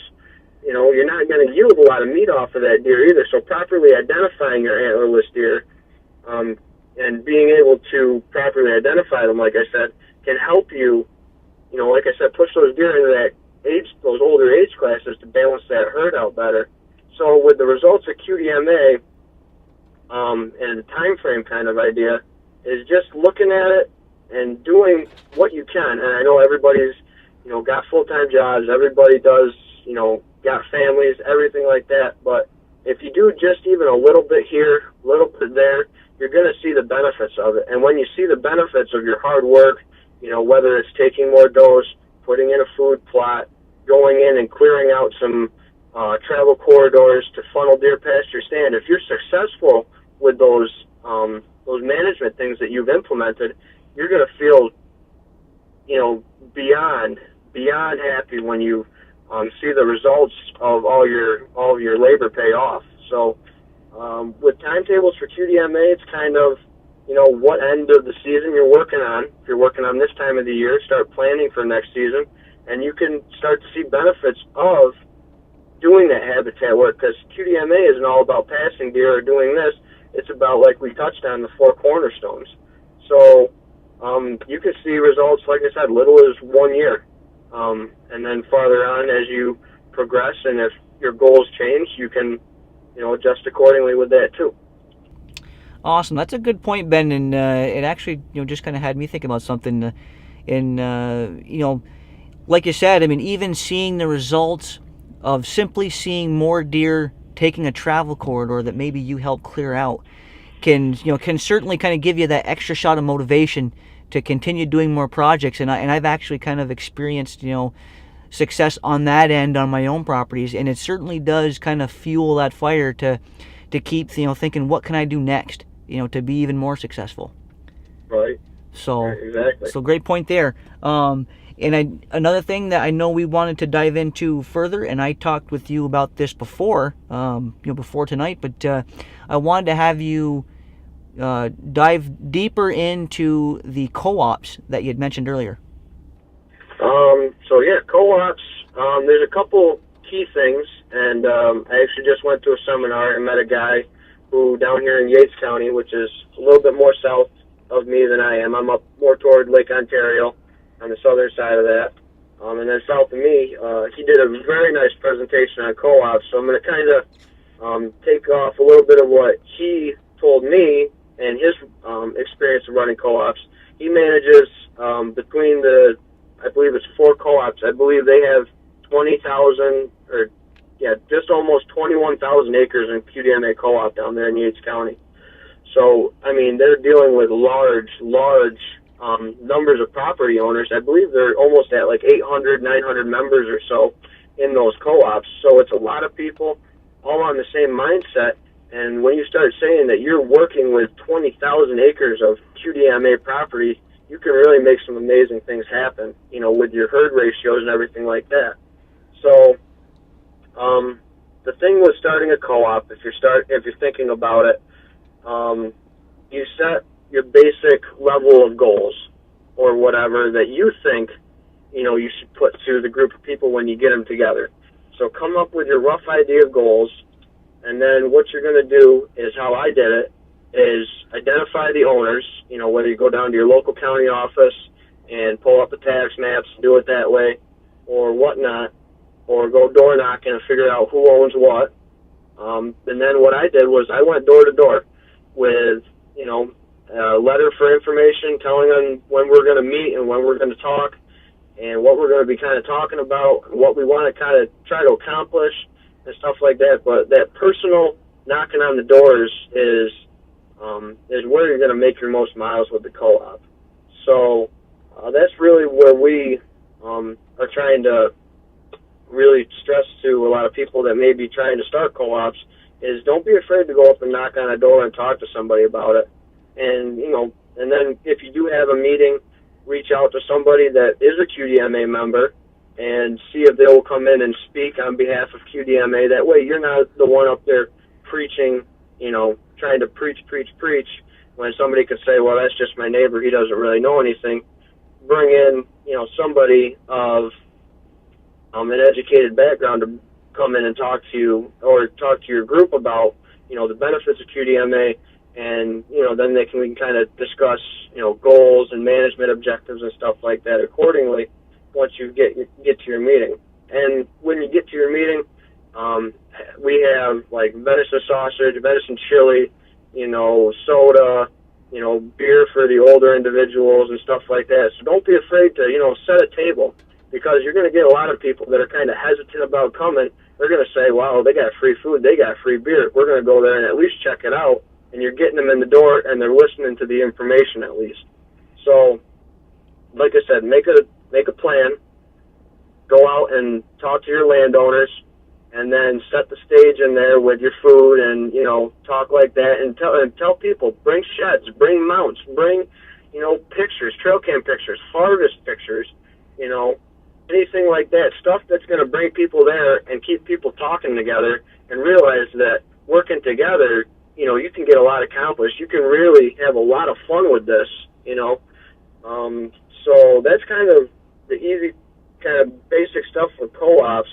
You're not going to yield a lot of meat off of that deer either. So properly identifying your antlerless deer, and being able to properly identify them, like I said, can help you, like I said, push those deer into that age, those older age classes to balance that herd out better. So with the results of QDMA, and the time frame kind of idea, is just looking at it and doing what you can. And I know everybody's, got full-time jobs. Everybody does, got families, everything like that. But if you do just even a little bit here, a little bit there, you're going to see the benefits of it. And when you see the benefits of your hard work, whether it's taking more does, putting in a food plot, going in and clearing out some travel corridors to funnel deer past your stand, if you're successful with those management things that you've implemented, you're going to feel, beyond happy when you see the results of all your labor pay off. So with timetables for QDMA, it's kind of, what end of the season you're working on. If you're working on this time of the year, start planning for next season, and you can start to see benefits of doing that habitat work, because QDMA isn't all about passing deer or doing this. It's about, like we touched on, the 4 cornerstones. So you can see results, like I said, little as 1 year. And then farther on, as you progress, and if your goals change, you can, adjust accordingly with that too. Awesome. That's a good point, Ben, and it actually, just kind of had me thinking about something. Like you said, I mean, even seeing the results of simply seeing more deer taking a travel corridor that maybe you helped clear out can certainly kind of give you that extra shot of motivation to continue doing more projects. And I've actually kind of experienced, success on that end on my own properties, and it certainly does kind of fuel that fire to keep, thinking, what can I do next, to be even more successful. Right. So, right, exactly. So great point there. And another thing that I know we wanted to dive into further, and I talked with you about this before, before tonight, but I wanted to have you dive deeper into the co-ops that you had mentioned earlier. Co-ops, there's a couple key things, and I actually just went to a seminar and met a guy who down here in Yates County, which is a little bit more south of me than I am. I'm up more toward Lake Ontario on the southern side of that. And then south of me, he did a very nice presentation on co-ops, so I'm going to kind of take off a little bit of what he told me and his experience of running co-ops. He manages between I believe it's 4 co-ops. I believe they have 20,000 just almost 21,000 acres in QDMA co-op down there in Yates County. So, I mean, they're dealing with large numbers of property owners. I believe they're almost at like 800, 900 members or so in those co-ops. So it's a lot of people all on the same mindset. And when you start saying that you're working with 20,000 acres of QDMA property, you can really make some amazing things happen, with your herd ratios and everything like that. So, the thing with starting a co-op, if you're thinking about it, you set your basic level of goals or whatever that you think, you should put to the group of people when you get them together. So come up with your rough idea of goals, and then what you're going to do is how I did it, is identify the owners, whether you go down to your local county office and pull up the tax maps and do it that way or whatnot, or go door knocking and figure out who owns what. And then what I did was I went door to door with, a letter for information telling them when we're going to meet and when we're going to talk and what we're going to be kind of talking about, and what we want to kind of try to accomplish and stuff like that. But that personal knocking on the doors is where you're going to make your most miles with the co-op. So that's really where we are trying to really stress to a lot of people that may be trying to start co-ops, is don't be afraid to go up and knock on a door and talk to somebody about it. And, and then if you do have a meeting, reach out to somebody that is a QDMA member and see if they will come in and speak on behalf of QDMA. That way you're not the one up there preaching, trying to preach, when somebody could say, well, that's just my neighbor, he doesn't really know anything. Bring in, somebody of an educated background to come in and talk to you or talk to your group about, the benefits of QDMA, and, then we can kind of discuss, goals and management objectives and stuff like that accordingly once you get to your meeting. And when you get to your meeting, we have like venison sausage, venison chili, soda, beer for the older individuals and stuff like that. So don't be afraid to, set a table because you're going to get a lot of people that are kind of hesitant about coming. They're going to say, wow, they got free food, they got free beer. We're going to go there and at least check it out. And you're getting them in the door, and they're listening to the information at least. So, like I said, make a plan. Go out and talk to your landowners, and then set the stage in there with your food, and talk like that, and tell people, bring sheds, bring mounts, bring pictures, trail cam pictures, harvest pictures, anything like that, stuff that's going to bring people there and keep people talking together and realize that working together, you can get a lot accomplished. You can really have a lot of fun with this, So that's kind of the easy, kind of basic stuff for co-ops.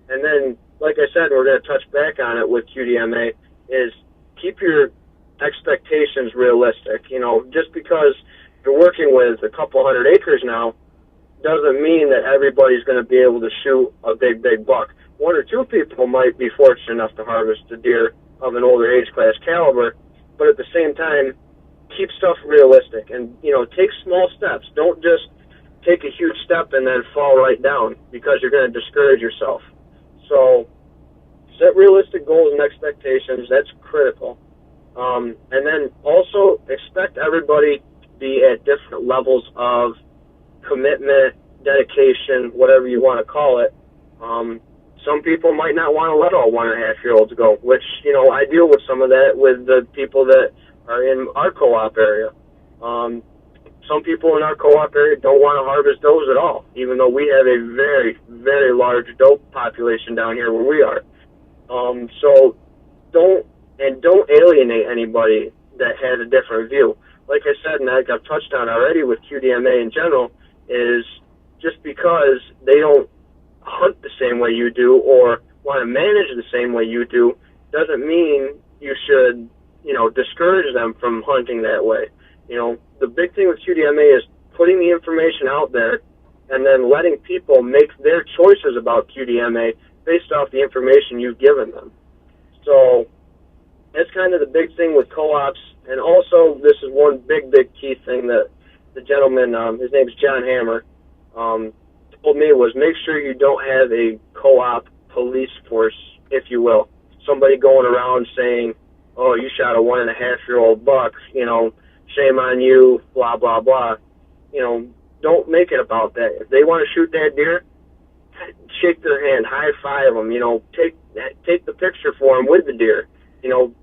And then, like I said, we're going to touch back on it with QDMA, is keep your expectations realistic. Just because you're working with a couple hundred acres now doesn't mean that everybody's going to be able to shoot a big buck. One or two people might be fortunate enough to harvest a deer of an older age class caliber, but at the same time, keep stuff realistic and, take small steps. Don't just take a huge step and then fall right down, because you're going to discourage yourself. So set realistic goals and expectations. That's critical. And then also expect everybody to be at different levels of commitment, dedication, whatever you want to call it. Some people might not want to let all 1.5-year-olds go, which, I deal with some of that with the people that are in our co-op area. Some people in our co-op area don't want to harvest does at all, even though we have a very, very large doe population down here where we are. So don't alienate anybody that has a different view. Like I said, and like I've touched on already with QDMA in general, is just because they don't hunt the same way you do or want to manage the same way you do doesn't mean you should, discourage them from hunting that way. The big thing with QDMA is putting the information out there and then letting people make their choices about QDMA based off the information you've given them. So that's kind of the big thing with co-ops. And also, this is one big key thing that the gentleman, his name is John Hammer, told me, was make sure you don't have a co-op police force, if you will. Somebody going around saying, oh, you shot a 1.5-year-old buck, shame on you, blah, blah, blah. Don't make it about that. If they want to shoot that deer, shake their hand, high five them, take the picture for them with the deer.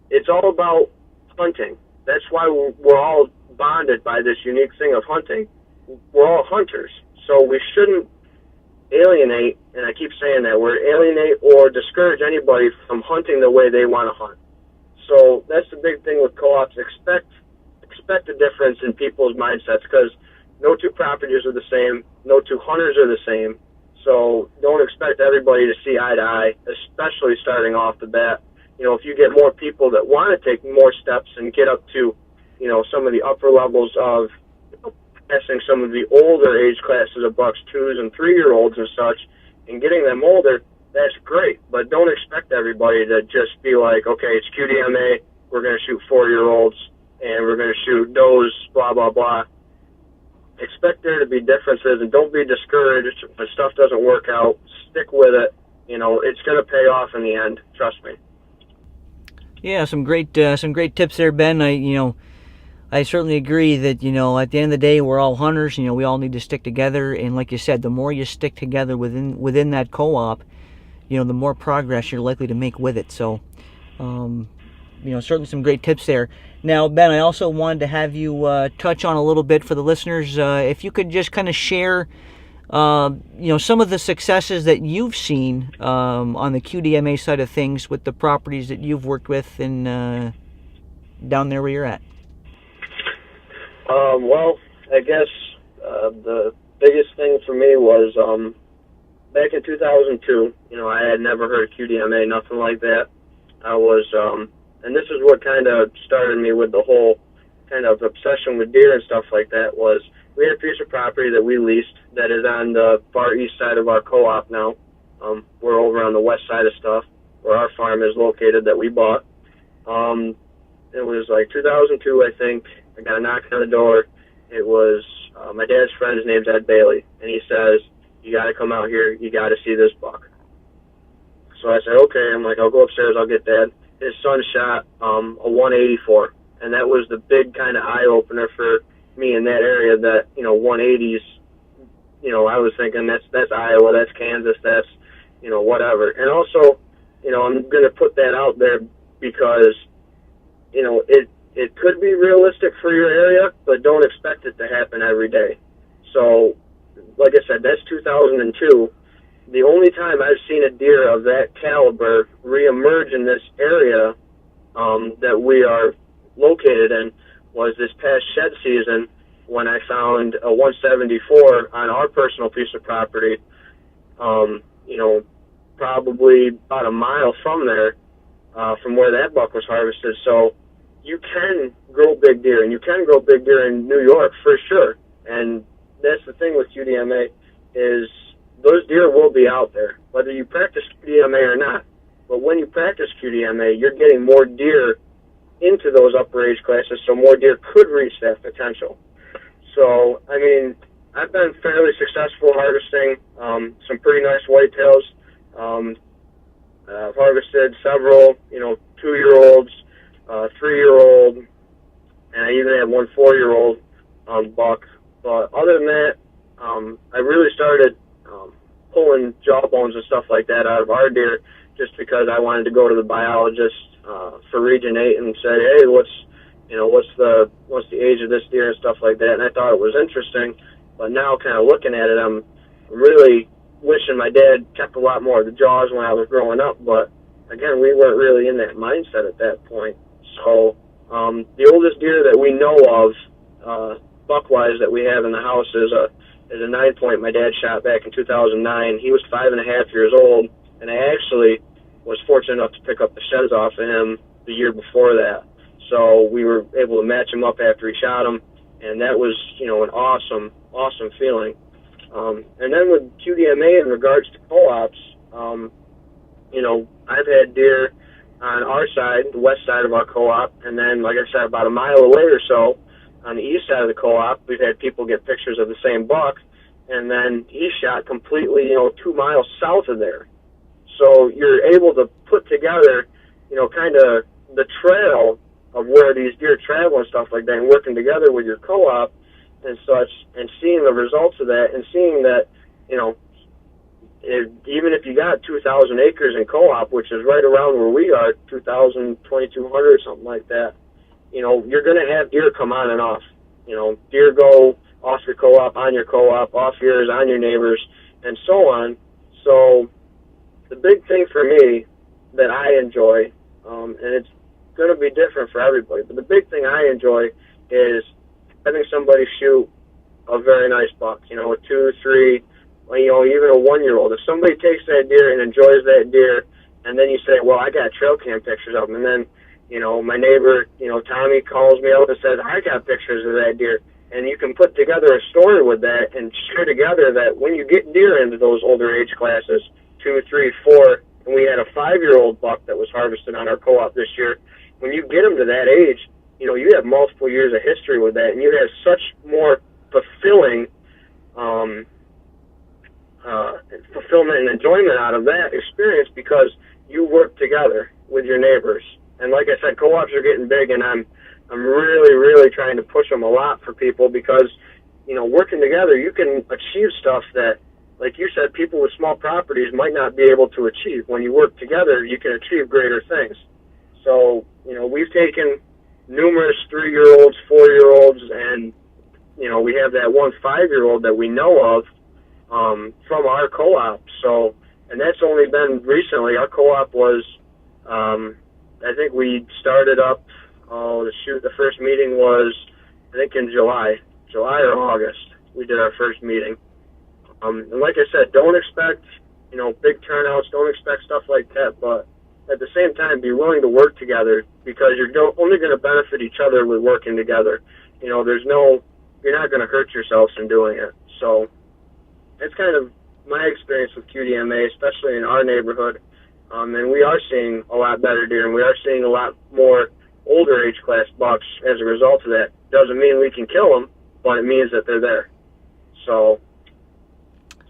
It's all about hunting. That's why we're all bonded by this unique thing of hunting. We're all hunters, so we shouldn't alienate, and I keep saying that word, alienate or discourage anybody from hunting the way they want to hunt. So that's the big thing with co-ops. Expect a difference in people's mindsets, because no two properties are the same, no two hunters are the same. So don't expect everybody to see eye to eye, especially starting off the bat. If you get more people that want to take more steps and get up to, some of the upper levels of passing some of the older age classes of bucks, 2 and 3-year-olds and such, and getting them older, that's great. But don't expect everybody to just be like, okay, it's QDMA, we're going to shoot 4-year-olds, and we're going to shoot does, blah, blah, blah. Expect there to be differences, and don't be discouraged when stuff doesn't work out. Stick with it. It's going to pay off in the end. Trust me. Yeah, some great tips there, Ben. I certainly agree that, at the end of the day, we're all hunters. We all need to stick together. And like you said, the more you stick together within that co-op, the more progress you're likely to make with it. So, certainly some great tips there. Now, Ben, I also wanted to have you touch on a little bit for the listeners. If you could just kind of share, some of the successes that you've seen on the QDMA side of things with the properties that you've worked with and down there where you're at. Well, I guess the biggest thing for me was back in 2002. I had never heard of QDMA, nothing like that. I was, and this is what kind of started me with the whole kind of obsession with deer and stuff like that, was we had a piece of property that we leased that is on the far east side of our co-op now. We're over on the west side of stuff, where our farm is located that we bought. It was like 2002, I think. I got a knock on the door. It was my dad's friend. His name's Ed Bailey, and he says, You got to come out here. You got to see this buck. So I said, okay. I'm like, I'll go upstairs. I'll get Dad. His son shot a 184, and that was the big kind of eye opener for me in that area. That 180s. I was thinking that's Iowa, that's Kansas, that's whatever. And also, I'm going to put that out there because it could be realistic for your area, but don't expect it to happen every day. So, like I said, that's 2002. The only time I've seen a deer of that caliber reemerge in this area that we are located in was this past shed season when I found a 174 on our personal piece of property, probably about a mile from there, from where that buck was harvested. So you can grow big deer, and you can grow big deer in New York for sure. And that's the thing with QDMA is those deer will be out there, whether you practice QDMA or not. But when you practice QDMA, you're getting more deer into those upper age classes, so more deer could reach that potential. So, I mean, I've been fairly successful harvesting some pretty nice whitetails. I've harvested several, 2-year-olds, 3-year-old, and I even had one 4-year-old buck. But other than that, I really started pulling jawbones and stuff like that out of our deer just because I wanted to go to the biologist for Region 8 and say, hey, what's the age of this deer and stuff like that. And I thought it was interesting. But now kind of looking at it, I'm really wishing my dad kept a lot more of the jaws when I was growing up. But, again, we weren't really in that mindset at that point. So the oldest deer that we know of, buck-wise, that we have in the house is a 9-point my dad shot back in 2009. He was 5.5 years old, and I actually was fortunate enough to pick up the sheds off of him the year before that. So we were able to match him up after he shot him, and that was, an awesome, awesome feeling. And then with QDMA in regards to co-ops, I've had deer on our side, the west side of our co-op, and then, like I said, about a mile away or so, on the east side of the co-op, we've had people get pictures of the same buck, and then he shot completely, 2 miles south of there. So you're able to put together, kind of the trail of where these deer travel and stuff like that, and working together with your co-op and such, and seeing the results of that, and seeing that, even if you got 2,000 acres in co-op, which is right around where we are, 2,000, 2,200, something like that, you're going to have deer come on and off. Deer go off your co-op, on your co-op, off yours, on your neighbors, and so on. So the big thing for me that I enjoy, and it's going to be different for everybody, but the big thing I enjoy is having somebody shoot a very nice buck, a 2, 3, even a 1-year-old. If somebody takes that deer and enjoys that deer, and then you say, well, I got trail cam pictures of them, and then my neighbor, Tommy calls me up and says, I got pictures of that deer. And you can put together a story with that and share together that when you get deer into those older age classes, 2, 3, 4, and we had a 5-year-old buck that was harvested on our co-op this year, when you get them to that age, you have multiple years of history with that, and you have such more fulfillment and enjoyment out of that experience because you work together with your neighbors. And like I said, co-ops are getting big, and I'm really, really trying to push them a lot for people because, working together, you can achieve stuff that, like you said, people with small properties might not be able to achieve. When you work together, you can achieve greater things. So, we've taken numerous 3-year-olds, 4-year-olds, and, we have that one 5-year-old that we know of from our co-op. So, and that's only been recently. Our co-op was, I think we started up, the first meeting was, I think in July or August, we did our first meeting. And like I said, don't expect, big turnouts, don't expect stuff like that, but at the same time, be willing to work together because you're only going to benefit each other with working together. You're not going to hurt yourselves in doing it. So that's kind of my experience with QDMA, especially in our neighborhood. And we are seeing a lot better deer, and we are seeing a lot more older age class bucks as a result of that. Doesn't mean we can kill them, but it means that they're there. So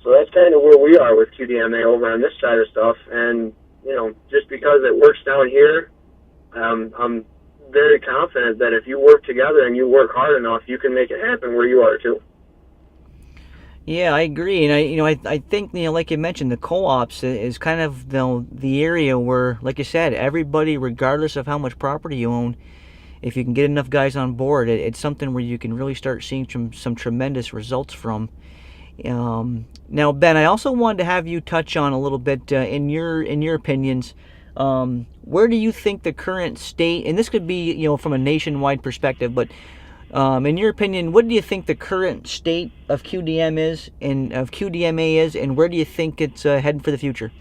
So that's kind of where we are with QDMA over on this side of stuff. And, just because it works down here, I'm very confident that if you work together and you work hard enough, you can make it happen where you are too. Yeah, I agree, and I think like you mentioned, the co-ops is kind of the area where, like you said, everybody, regardless of how much property you own, if you can get enough guys on board, it's something where you can really start seeing some tremendous results from. Now, Ben, I also wanted to have you touch on a little bit in your opinions. Where do you think the current state, and this could be from a nationwide perspective, but in your opinion, what do you think the current state of QDMA is, and where do you think it's heading for the future?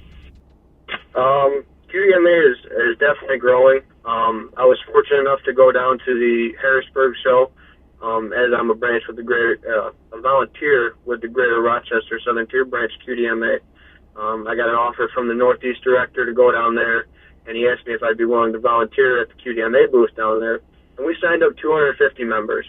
QDMA is definitely growing. I was fortunate enough to go down to the Harrisburg show, as I'm a branch with a volunteer with the Greater Rochester Southern Tier Branch QDMA. I got an offer from the Northeast director to go down there, and he asked me if I'd be willing to volunteer at the QDMA booth down there. And we signed up 250 members.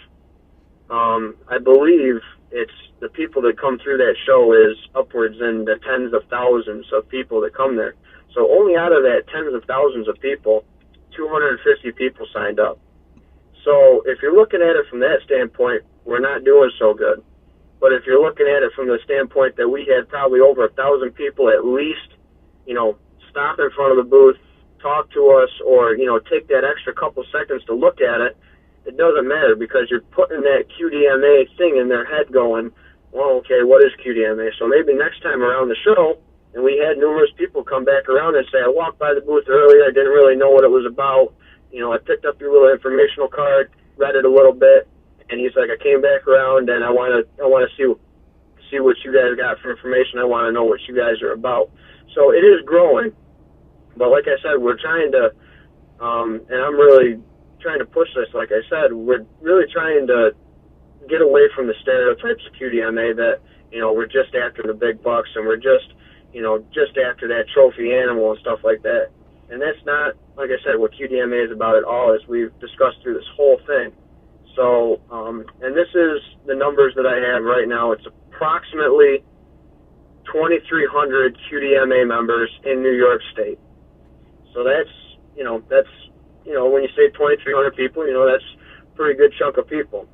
I believe it's the people that come through that show is upwards in the tens of thousands of people that come there. So only out of that tens of thousands of people, 250 people signed up. So if you're looking at it from that standpoint, we're not doing so good. But if you're looking at it from the standpoint that we had probably over 1,000 people at least, stop in front of the booth, talk to us, or, take that extra couple seconds to look at it, it doesn't matter because you're putting that QDMA thing in their head going, well, okay, what is QDMA? So maybe next time around the show, and we had numerous people come back around and say, I walked by the booth earlier, I didn't really know what it was about. I picked up your little informational card, read it a little bit, and he's like, I came back around and I want to see what you guys got for information. I want to know what you guys are about. So it is growing, but like I said, we're trying to, and I'm really trying to push this. Like I said, we're really trying to get away from the stereotypes of QDMA that we're just after the big bucks and we're just after that trophy animal and stuff like that. And that's not, like I said, what QDMA is about at all, as we've discussed through this whole thing. So, and this is the numbers that I have right now. It's approximately 2,300 QDMA members in New York State. So that's when you say 2,300 people, that's a pretty good chunk of people.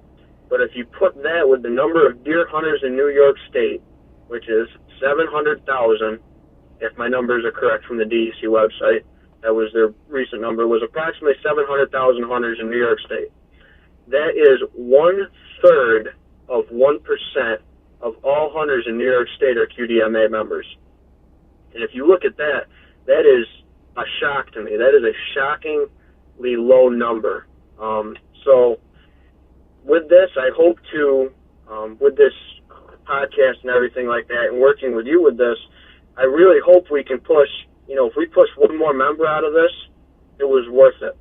But if you put that with the number of deer hunters in New York State, which is 700,000, if my numbers are correct from the DEC website, that was their recent number, was approximately 700,000 hunters in New York State. That is 1/3 of 1% of all hunters in New York State are QDMA members. And if you look at that, that is a shock to me. That is a shockingly low number. So with this, I hope to, with this podcast and everything like that, and working with you with this, I really hope we can push, if we push one more member out of this, it was worth it.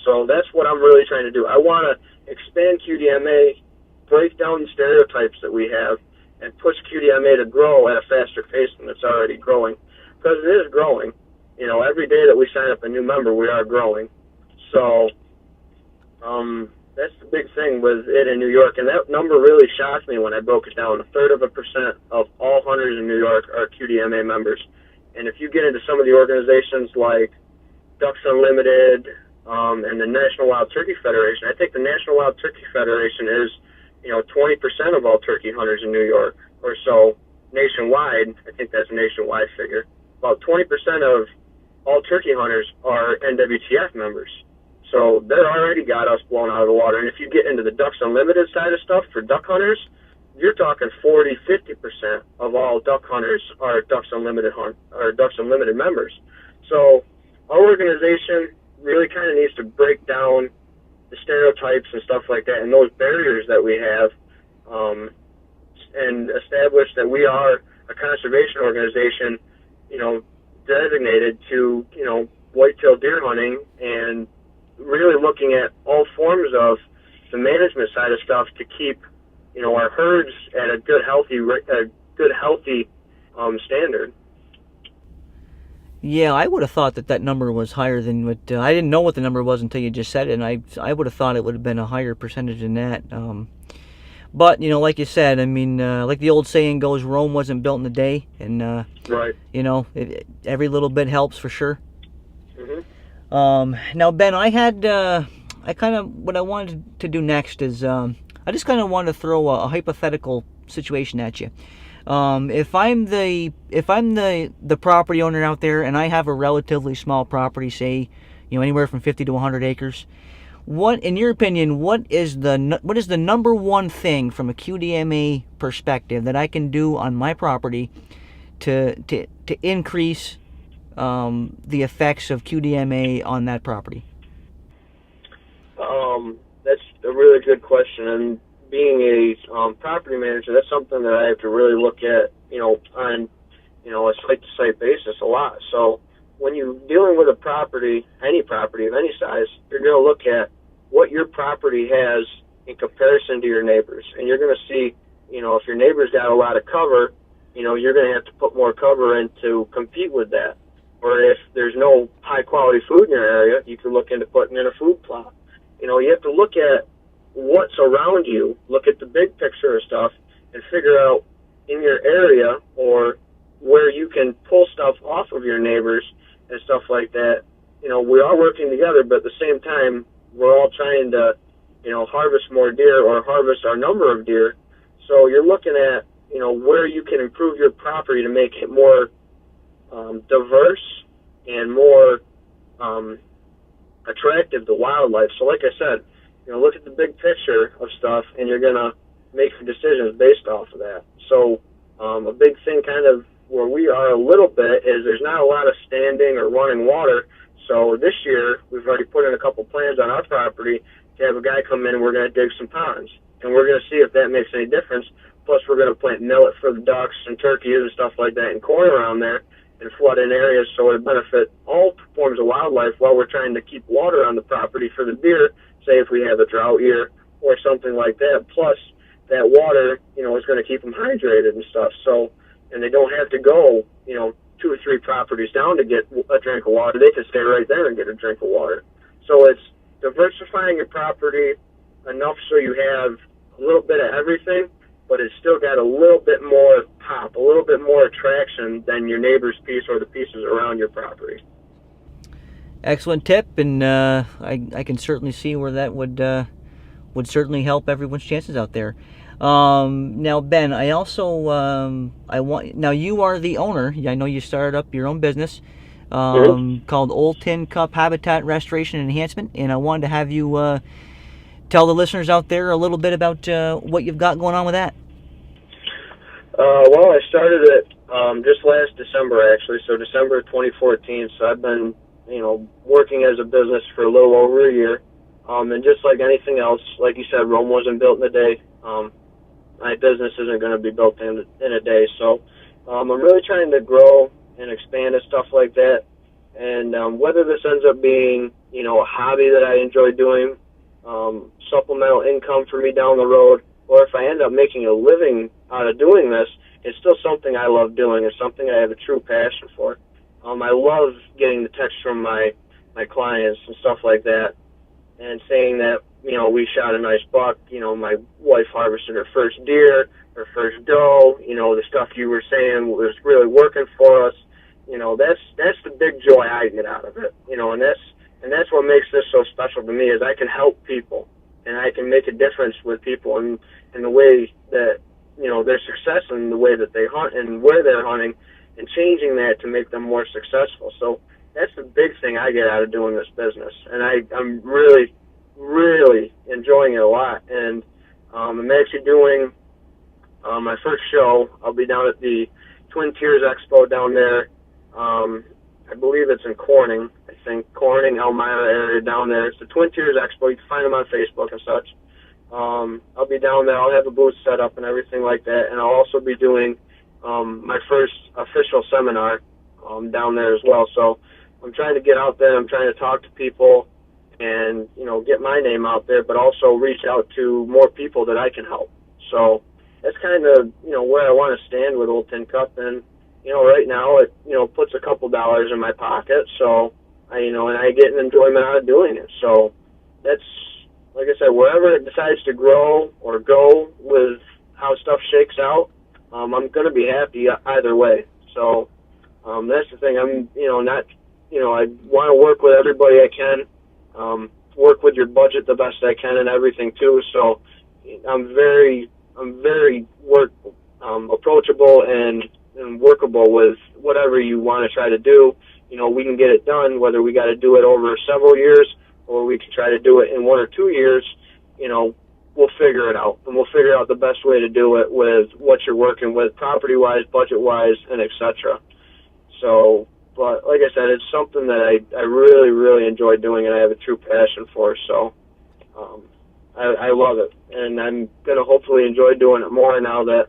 So that's what I'm really trying to do. I want to expand QDMA, break down the stereotypes that we have, and push QDMA to grow at a faster pace than it's already growing. Because it is growing. Every day that we sign up a new member, we are growing. So that's the big thing with it in New York. And that number really shocked me when I broke it down. 1/3% of all hunters in New York are QDMA members. And if you get into some of the organizations like Ducks Unlimited and the National Wild Turkey Federation, I think the National Wild Turkey Federation is 20% of all turkey hunters in New York or so nationwide. I think that's a nationwide figure. About 20% of all turkey hunters are NWTF members. So they already got us blown out of the water. And if you get into the Ducks Unlimited side of stuff for duck hunters, you're talking 40-50% of all duck hunters are Ducks Unlimited Ducks Unlimited members. So our organization really kind of needs to break down the stereotypes and stuff like that, and those barriers that we have, and establish that we are a conservation organization, designated to, whitetail deer hunting, and really looking at all forms of the management side of stuff to keep, our herds at a good, healthy standard. Yeah, I would have thought that number was higher than what I didn't know what the number was until you just said it, and I would have thought it would have been a higher percentage than that. But, like you said, I mean, like the old saying goes, Rome wasn't built in a day. And, Right. every little bit helps for sure. Mm-hmm. Now, Ben, what I wanted to do next is, I just kind of wanted to throw a hypothetical situation at you. If I'm the property owner out there and I have a relatively small property, say, anywhere from 50 to 100 acres, what, in your opinion, what is the number one thing from a QDMA perspective that I can do on my property to increase the effects of QDMA on that property? That's a really good question. And being a property manager, that's something that I have to really look at, on a site-to-site basis a lot. So when you're dealing with a property, any property of any size, you're going to look at what your property has in comparison to your neighbors. And you're going to see, if your neighbor's got a lot of cover, you're going to have to put more cover in to compete with that. Or if there's no high-quality food in your area, you can look into putting in a food plot. You have to look at what's around you, look at the big picture of stuff, and figure out in your area or where you can pull stuff off of your neighbors and stuff like that. We are working together, but at the same time, we're all trying to, harvest more deer or harvest our number of deer. So you're looking at, where you can improve your property to make it more diverse and more attractive to wildlife. So like I said, look at the big picture of stuff, and you're going to make some decisions based off of that. So a big thing kind of where we are a little bit is there's not a lot of standing or running water. So this year, we've already put in a couple plans on our property to have a guy come in and we're going to dig some ponds. And we're going to see if that makes any difference. Plus, we're going to plant millet for the ducks and turkeys and stuff like that and corn around there and flood in areas so it benefit all forms of wildlife while we're trying to keep water on the property for the deer, say if we have a drought year or something like that. Plus, that water, is going to keep them hydrated and stuff. So, and they don't have to go, 2 or 3 properties down to get a drink of water. They can stay right there and get a drink of water. So it's diversifying your property enough so you have a little bit of everything, but it's still got a little bit more pop, a little bit more attraction than your neighbor's piece or the pieces around your property. Excellent tip, and I can certainly see where that would certainly help everyone's chances out there. Now, Ben, I also now you are the owner. I know you started up your own business called Old Tin Cup Habitat Restoration and Enhancement, and I wanted to have you tell the listeners out there a little bit about what you've got going on with that. Well, I started it just last December, actually, so December 2014. So I've been, working as a business for a little over a year. And just like anything else, like you said, Rome wasn't built in a day. My business isn't going to be built in a day. So I'm really trying to grow and expand and stuff like that. And whether this ends up being, a hobby that I enjoy doing, supplemental income for me down the road, or if I end up making a living out of doing this, it's still something I love doing. It's something I have a true passion for. I love getting the text from my clients and stuff like that and saying that, we shot a nice buck, my wife harvested her first deer, her first doe, the stuff you were saying was really working for us. That's the big joy I get out of it, and that's what makes this so special to me is I can help people and I can make a difference with people in the way that, their success and the way that they hunt and where they're hunting and changing that to make them more successful. So that's the big thing I get out of doing this business. And I'm really, really enjoying it a lot. And I'm actually doing my first show. I'll be down at the Twin Tiers Expo down there. I believe it's in Corning. I think Corning, Elmira area down there. It's the Twin Tiers Expo. You can find them on Facebook and such. I'll be down there. I'll have a booth set up and everything like that. And I'll also be doing my first official seminar down there as well. So I'm trying to get out there. I'm trying to talk to people and, get my name out there, but also reach out to more people that I can help. So that's kind of, where I want to stand with Old Tin Cup. And, right now it, puts a couple dollars in my pocket. So, and I get an enjoyment out of doing it. So that's, like I said, wherever it decides to grow or go with how stuff shakes out, I'm going to be happy either way. So that's the thing. I'm, not, I want to work with everybody I can, work with your budget the best I can and everything too. So I'm very approachable and workable with whatever you want to try to do. We can get it done, whether we got to do it over several years or we can try to do it in 1 or 2 years. We'll figure it out, and we'll figure out the best way to do it with what you're working with, property-wise, budget-wise, and etc. So, but like I said, it's something that I really, really enjoy doing, and I have a true passion for. So, I love it, and I'm gonna hopefully enjoy doing it more now that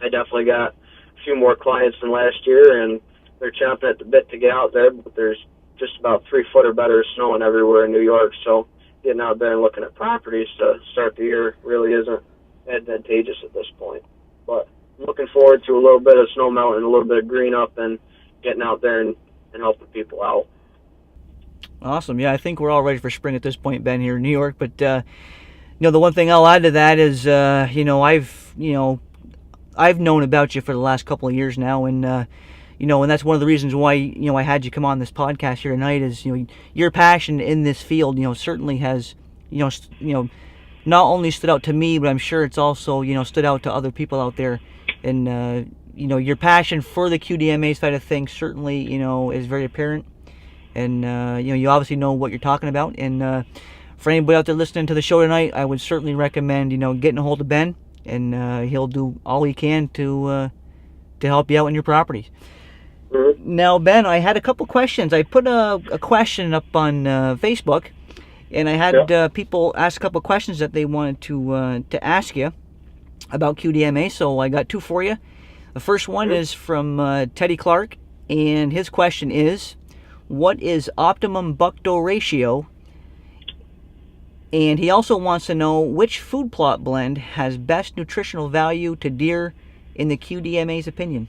I definitely got a few more clients than last year, and they're chomping at the bit to get out there. But there's just about 3 foot or better snowing everywhere in New York, so getting out there and looking at properties to start the year really isn't advantageous at this point. But I'm looking forward to a little bit of snow melting, a little bit of green up, and getting out there and helping people out. Awesome. Yeah, I think we're all ready for spring at this point, Ben, here in New York. But the one thing I'll add to that is, I've known about you for the last couple of years now, and and that's one of the reasons why I had you come on this podcast here tonight. Is your passion in this field certainly has not only stood out to me, but I'm sure it's also stood out to other people out there. And your passion for the QDMA side of things certainly is very apparent. And you obviously know what you're talking about. And for anybody out there listening to the show tonight, I would certainly recommend getting a hold of Ben, and he'll do all he can to help you out in your properties. Mm-hmm. Now, Ben, I had a couple questions. I put a question up on Facebook, and I had people ask a couple questions that they wanted to ask you about QDMA, so I got 2 for you. The first one is from Teddy Clark, and his question is, what is optimum buck-doe ratio? And he also wants to know which food plot blend has best nutritional value to deer in the QDMA's opinion.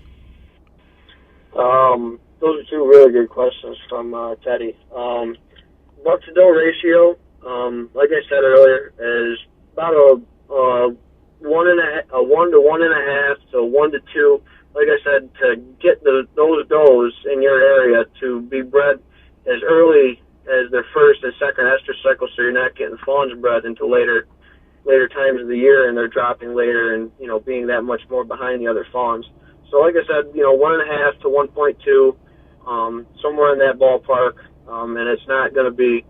Those are 2 really good questions from Teddy. Buck-to-doe ratio, like I said earlier, is about a 1 to 1.5 to 1 to 2. Like I said, to get those does in your area to be bred as early as their first and second estrus cycle, so you're not getting fawns bred until later times of the year, and they're dropping later and being that much more behind the other fawns. So like I said, 1.5 to 1.2, somewhere in that ballpark, and it's not going to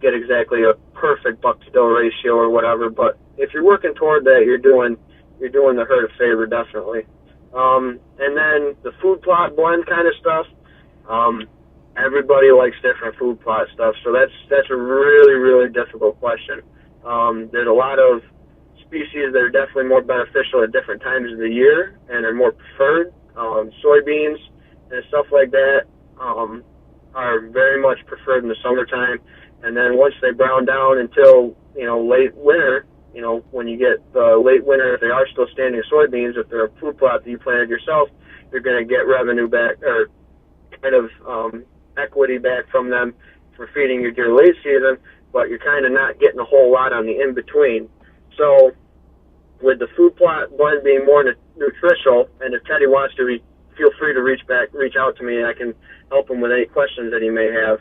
get exactly a perfect buck-to-doe ratio or whatever, but if you're working toward that, you're doing the herd a favor, definitely. And then the food plot blend kind of stuff, everybody likes different food plot stuff, so that's a really, really difficult question. There's a lot of species that are definitely more beneficial at different times of the year and are more preferred. Soybeans and stuff like that are very much preferred in the summertime, and then once they brown down until late winter, when you get the late winter, if they are still standing soybeans, if they're a food plot that you planted yourself, you're going to get revenue back, or kind of equity back from them for feeding your deer late season, but you're kind of not getting a whole lot on the in-between. So with the food plot blend being more nutritional, and if Teddy wants to, feel free to reach out to me, and I can help him with any questions that he may have.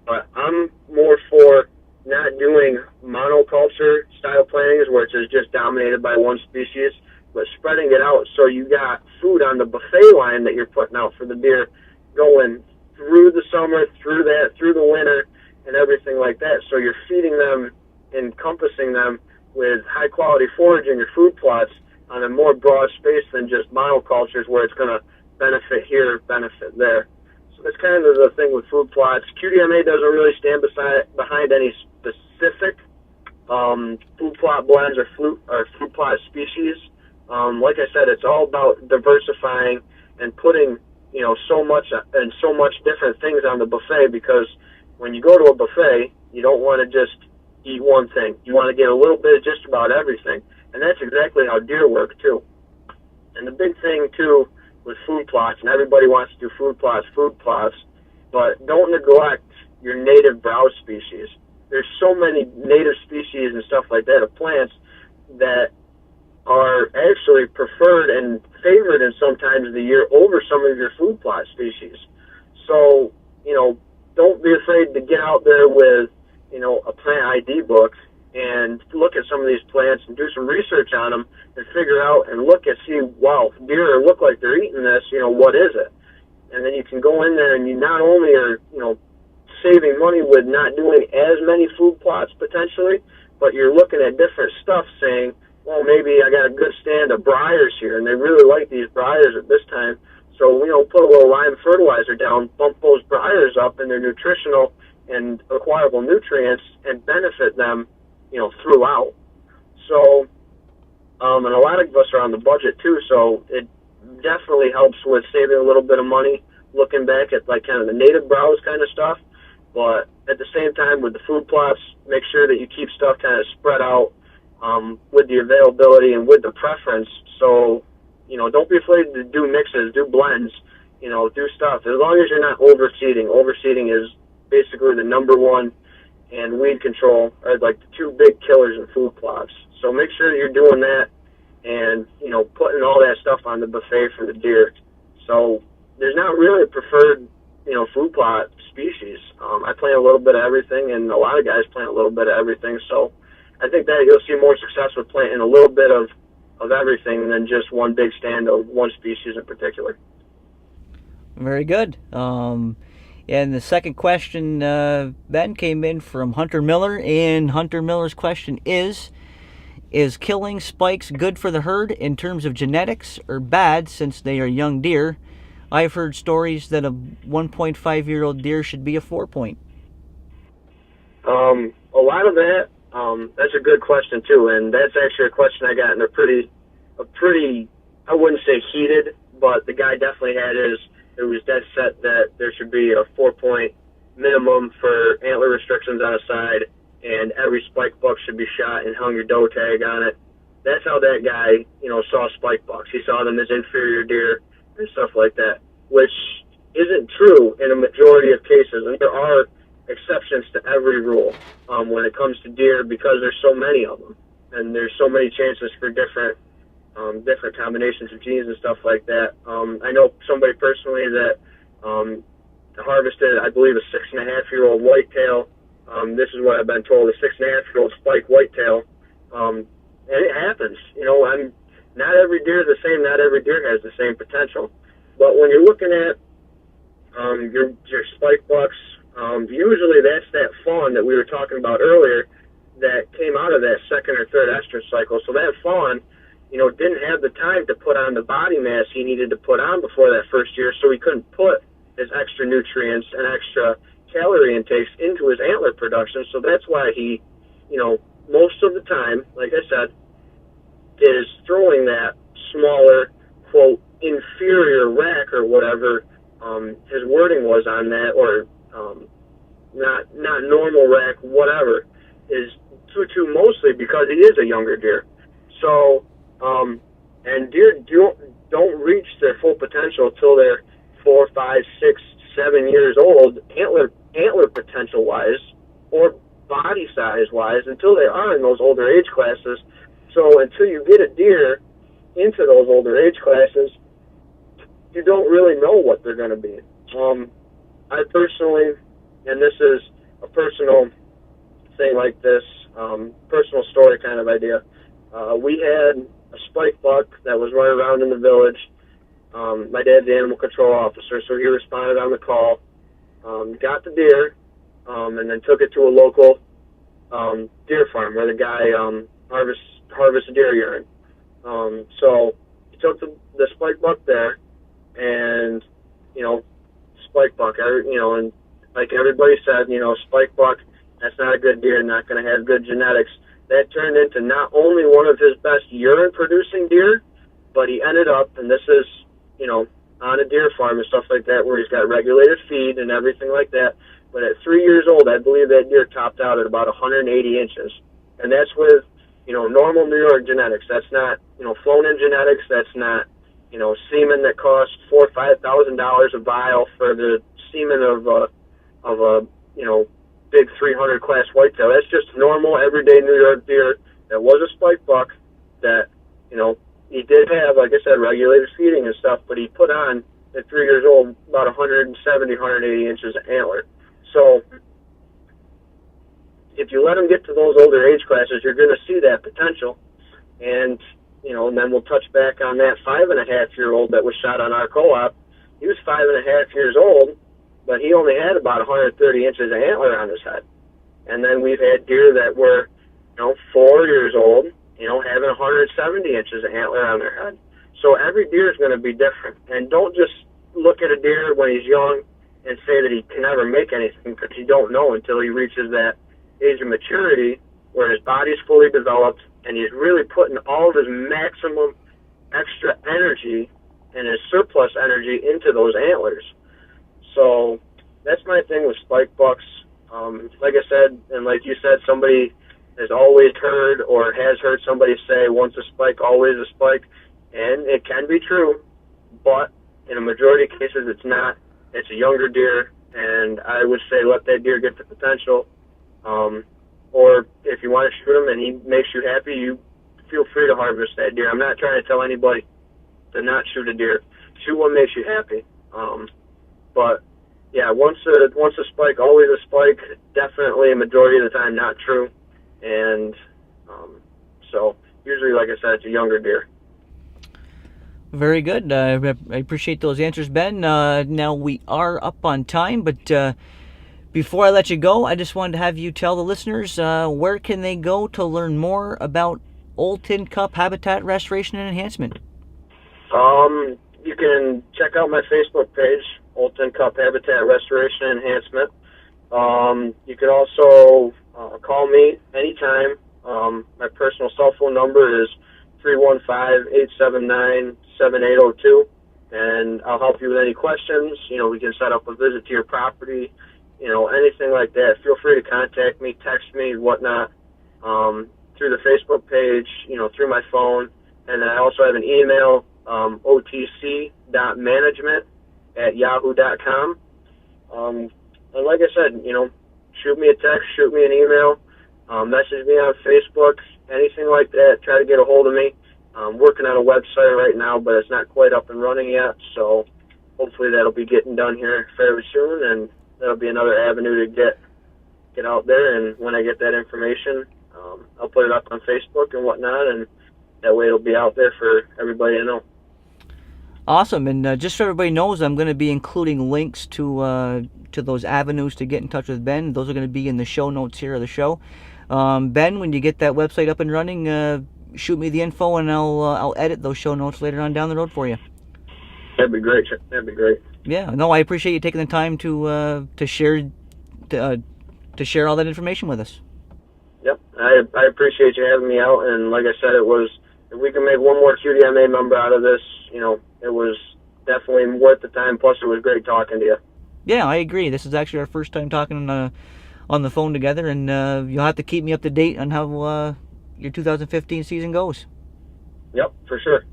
But I'm more for not doing monoculture style plantings where it's just dominated by one species, but spreading it out so you got food on the buffet line that you're putting out for the deer going through the summer, through the winter, and everything like that. So you're feeding them, encompassing them with high quality forage in your food plots on a more broad space than just monocultures where it's going to benefit here, benefit there. So that's kind of the thing with food plots. QDMA doesn't really stand behind any specific food plot blends or food plot species. Like I said, it's all about diversifying and putting so much different things on the buffet, because when you go to a buffet, you don't want to just eat one thing. You want to get a little bit of just about everything, and that's exactly how deer work too. And the big thing too with food plots, and everybody wants to do food plots, but don't neglect your native browse species. there's so many native species and stuff like that of plants that are actually preferred and favored in some times of the year over some of your food plot species. So, don't be afraid to get out there with, a plant ID book and look at some of these plants and do some research on them and figure out and look and see, wow, deer look like they're eating this, what is it? And then you can go in there and you not only are, saving money with not doing as many food plots potentially, but you're looking at different stuff saying, well, maybe I got a good stand of briars here, and they really like these briars at this time. So, put a little lime fertilizer down, bump those briars up in their nutritional and acquirable nutrients and benefit them, throughout. So, and a lot of us are on the budget too, so it definitely helps with saving a little bit of money, looking back at like kind of the native browse kind of stuff. But at the same time, with the food plots, make sure that you keep stuff kind of spread out with the availability and with the preference. So, don't be afraid to do mixes, do blends, do stuff. As long as you're not overseeding. Overseeding is basically the number one, and weed control are like the two big killers in food plots. So make sure you're doing that and, putting all that stuff on the buffet for the deer. So there's not really a preferred, food plot species. I plant a little bit of everything, and a lot of guys plant a little bit of everything. So I think that you'll see more success with planting a little bit of everything than just one big stand of one species in particular. Very good. And the second question then came in from Hunter Miller, and Hunter Miller's question is killing spikes good for the herd in terms of genetics or bad since they are young deer? I've heard stories that a 1.5-year-old deer should be a 4-point. A lot of that, that's a good question too, and that's actually a question I got in a pretty, I wouldn't say heated, but the guy definitely had it was dead set that there should be a 4-point minimum for antler restrictions on a side, and every spike buck should be shot and hung your doe tag on it. That's how that guy, saw spike bucks. He saw them as inferior deer and stuff like that, which isn't true in a majority of cases, and there are exceptions to every rule when it comes to deer because there's so many of them, and there's so many chances for different combinations of genes and stuff like that. I know somebody personally that harvested, I believe, a 6.5-year-old whitetail. This is what I've been told, a 6.5-year-old spike whitetail. And it happens. Not every deer is the same. Not every deer has the same potential. But when you're looking at your spike bucks, usually that's that fawn that we were talking about earlier that came out of that second or third estrus cycle. So that fawn, didn't have the time to put on the body mass he needed to put on before that first year, so he couldn't put his extra nutrients and extra calorie intakes into his antler production. So that's why he, most of the time, like I said, is throwing that smaller, quote, inferior rack or whatever his wording was on that, or not normal rack, whatever, is too mostly because he is a younger deer. So, and deer don't reach their full potential till they're 4, 5, 6, 7 years old, antler potential wise or body size wise, until they are in those older age classes. So until you get a deer into those older age classes, you don't really know what they're going to be. I personally, and this is a personal thing like this, personal story kind of idea, we had a spike buck that was running around in the village. My dad's the animal control officer, so he responded on the call, got the deer, and then took it to a local deer farm where the guy harvests deer urine. So he took the spike buck there, and spike buck, and like everybody said, spike buck, that's not a good deer, not going to have good genetics. That turned into not only one of his best urine-producing deer, but he ended up, and this is, on a deer farm and stuff like that, where he's got regulated feed and everything like that. But at 3 years old, I believe that deer topped out at about 180 inches. And that's with, normal New York genetics. That's not, flown-in genetics. That's not, semen that costs $4,000 or $5,000 a vial for the semen of a big 300 class whitetail. That's just normal, everyday New York deer that was a spike buck that, he did have, like I said, regulated feeding and stuff, but he put on, at 3 years old, about 170, 180 inches of antler. So if you let him get to those older age classes, you're going to see that potential. And, and then we'll touch back on that 5.5-year-old that was shot on our co-op. He was 5.5 years old, but he only had about 130 inches of antler on his head. And then we've had deer that were, 4 years old, having 170 inches of antler on their head. So every deer is going to be different. And don't just look at a deer when he's young and say that he can never make anything, because you don't know until he reaches that age of maturity where his body's fully developed and he's really putting all of his maximum extra energy and his surplus energy into those antlers. So that's my thing with spike bucks. Like I said, and like you said, somebody has always heard or has heard somebody say, once a spike, always a spike. And it can be true, but in a majority of cases it's not. It's a younger deer, and I would say let that deer get the potential. Or if you want to shoot him and he makes you happy, you feel free to harvest that deer. I'm not trying to tell anybody to not shoot a deer. Shoot what makes you happy. But yeah, once a spike, always a spike. Definitely a majority of the time not true. And so usually, like I said, it's a younger deer. Very good. I appreciate those answers, Ben. Now we are up on time, but before I let you go, I just wanted to have you tell the listeners where can they go to learn more about Old Tin Cup habitat restoration and enhancement. You can check out my Facebook page, Old Tin Cup Habitat Restoration and Enhancement. You can also call me anytime. My personal cell phone number is 315-879-7802, and I'll help you with any questions. We can set up a visit to your property, anything like that. Feel free to contact me, text me, whatnot, through the Facebook page, through my phone. And then I also have an email, otc.management@yahoo.com. And like I said, shoot me a text, shoot me an email, message me on Facebook, anything like that. Try to get a hold of me. I'm working on a website right now, but it's not quite up and running yet. So hopefully that'll be getting done here fairly soon, and that'll be another avenue to get out there. And when I get that information, I'll put it up on Facebook and whatnot, and that way it'll be out there for everybody to know. Awesome. And just so everybody knows, I'm going to be including links to those avenues to get in touch with Ben. Those are going to be in the show notes here of the show. Ben, when you get that website up and running, shoot me the info, and I'll edit those show notes later on down the road for you. That'd be great. Yeah. No, I appreciate you taking the time to share all that information with us. Yep. I appreciate you having me out, and like I said, if we can make one more QDMA member out of this, it was definitely worth the time. Plus, it was great talking to you. Yeah, I agree. This is actually our first time talking on the phone together, and you'll have to keep me up to date on how your 2015 season goes. Yep, for sure.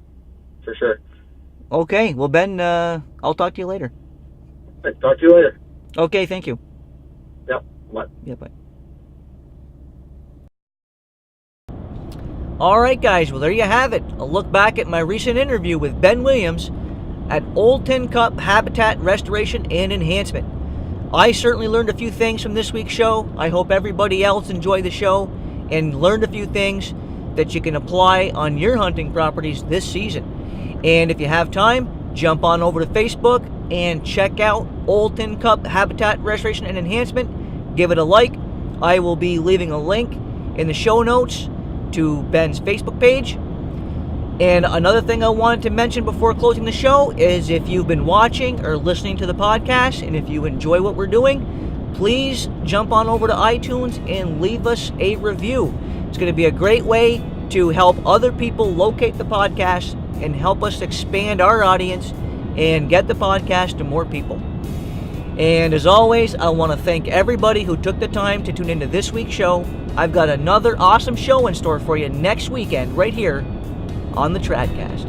Okay, well, Ben, I'll talk to you later. Talk to you later. Okay, thank you. Yep, bye. Yeah, bye. Alright guys, well there you have it. A look back at my recent interview with Ben Williams at Old Tin Cup Habitat Restoration and Enhancement. I certainly learned a few things from this week's show. I hope everybody else enjoyed the show and learned a few things that you can apply on your hunting properties this season. And if you have time, jump on over to Facebook and check out Old Tin Cup Habitat Restoration and Enhancement. Give it a like. I will be leaving a link in the show notes to Ben's Facebook page. And another thing I wanted to mention before closing the show is if you've been watching or listening to the podcast, and if you enjoy what we're doing, please jump on over to iTunes and leave us a review. It's going to be a great way to help other people locate the podcast and help us expand our audience and get the podcast to more people. And as always, I want to thank everybody who took the time to tune into this week's show. I've got another awesome show in store for you next weekend right here on the TradCast.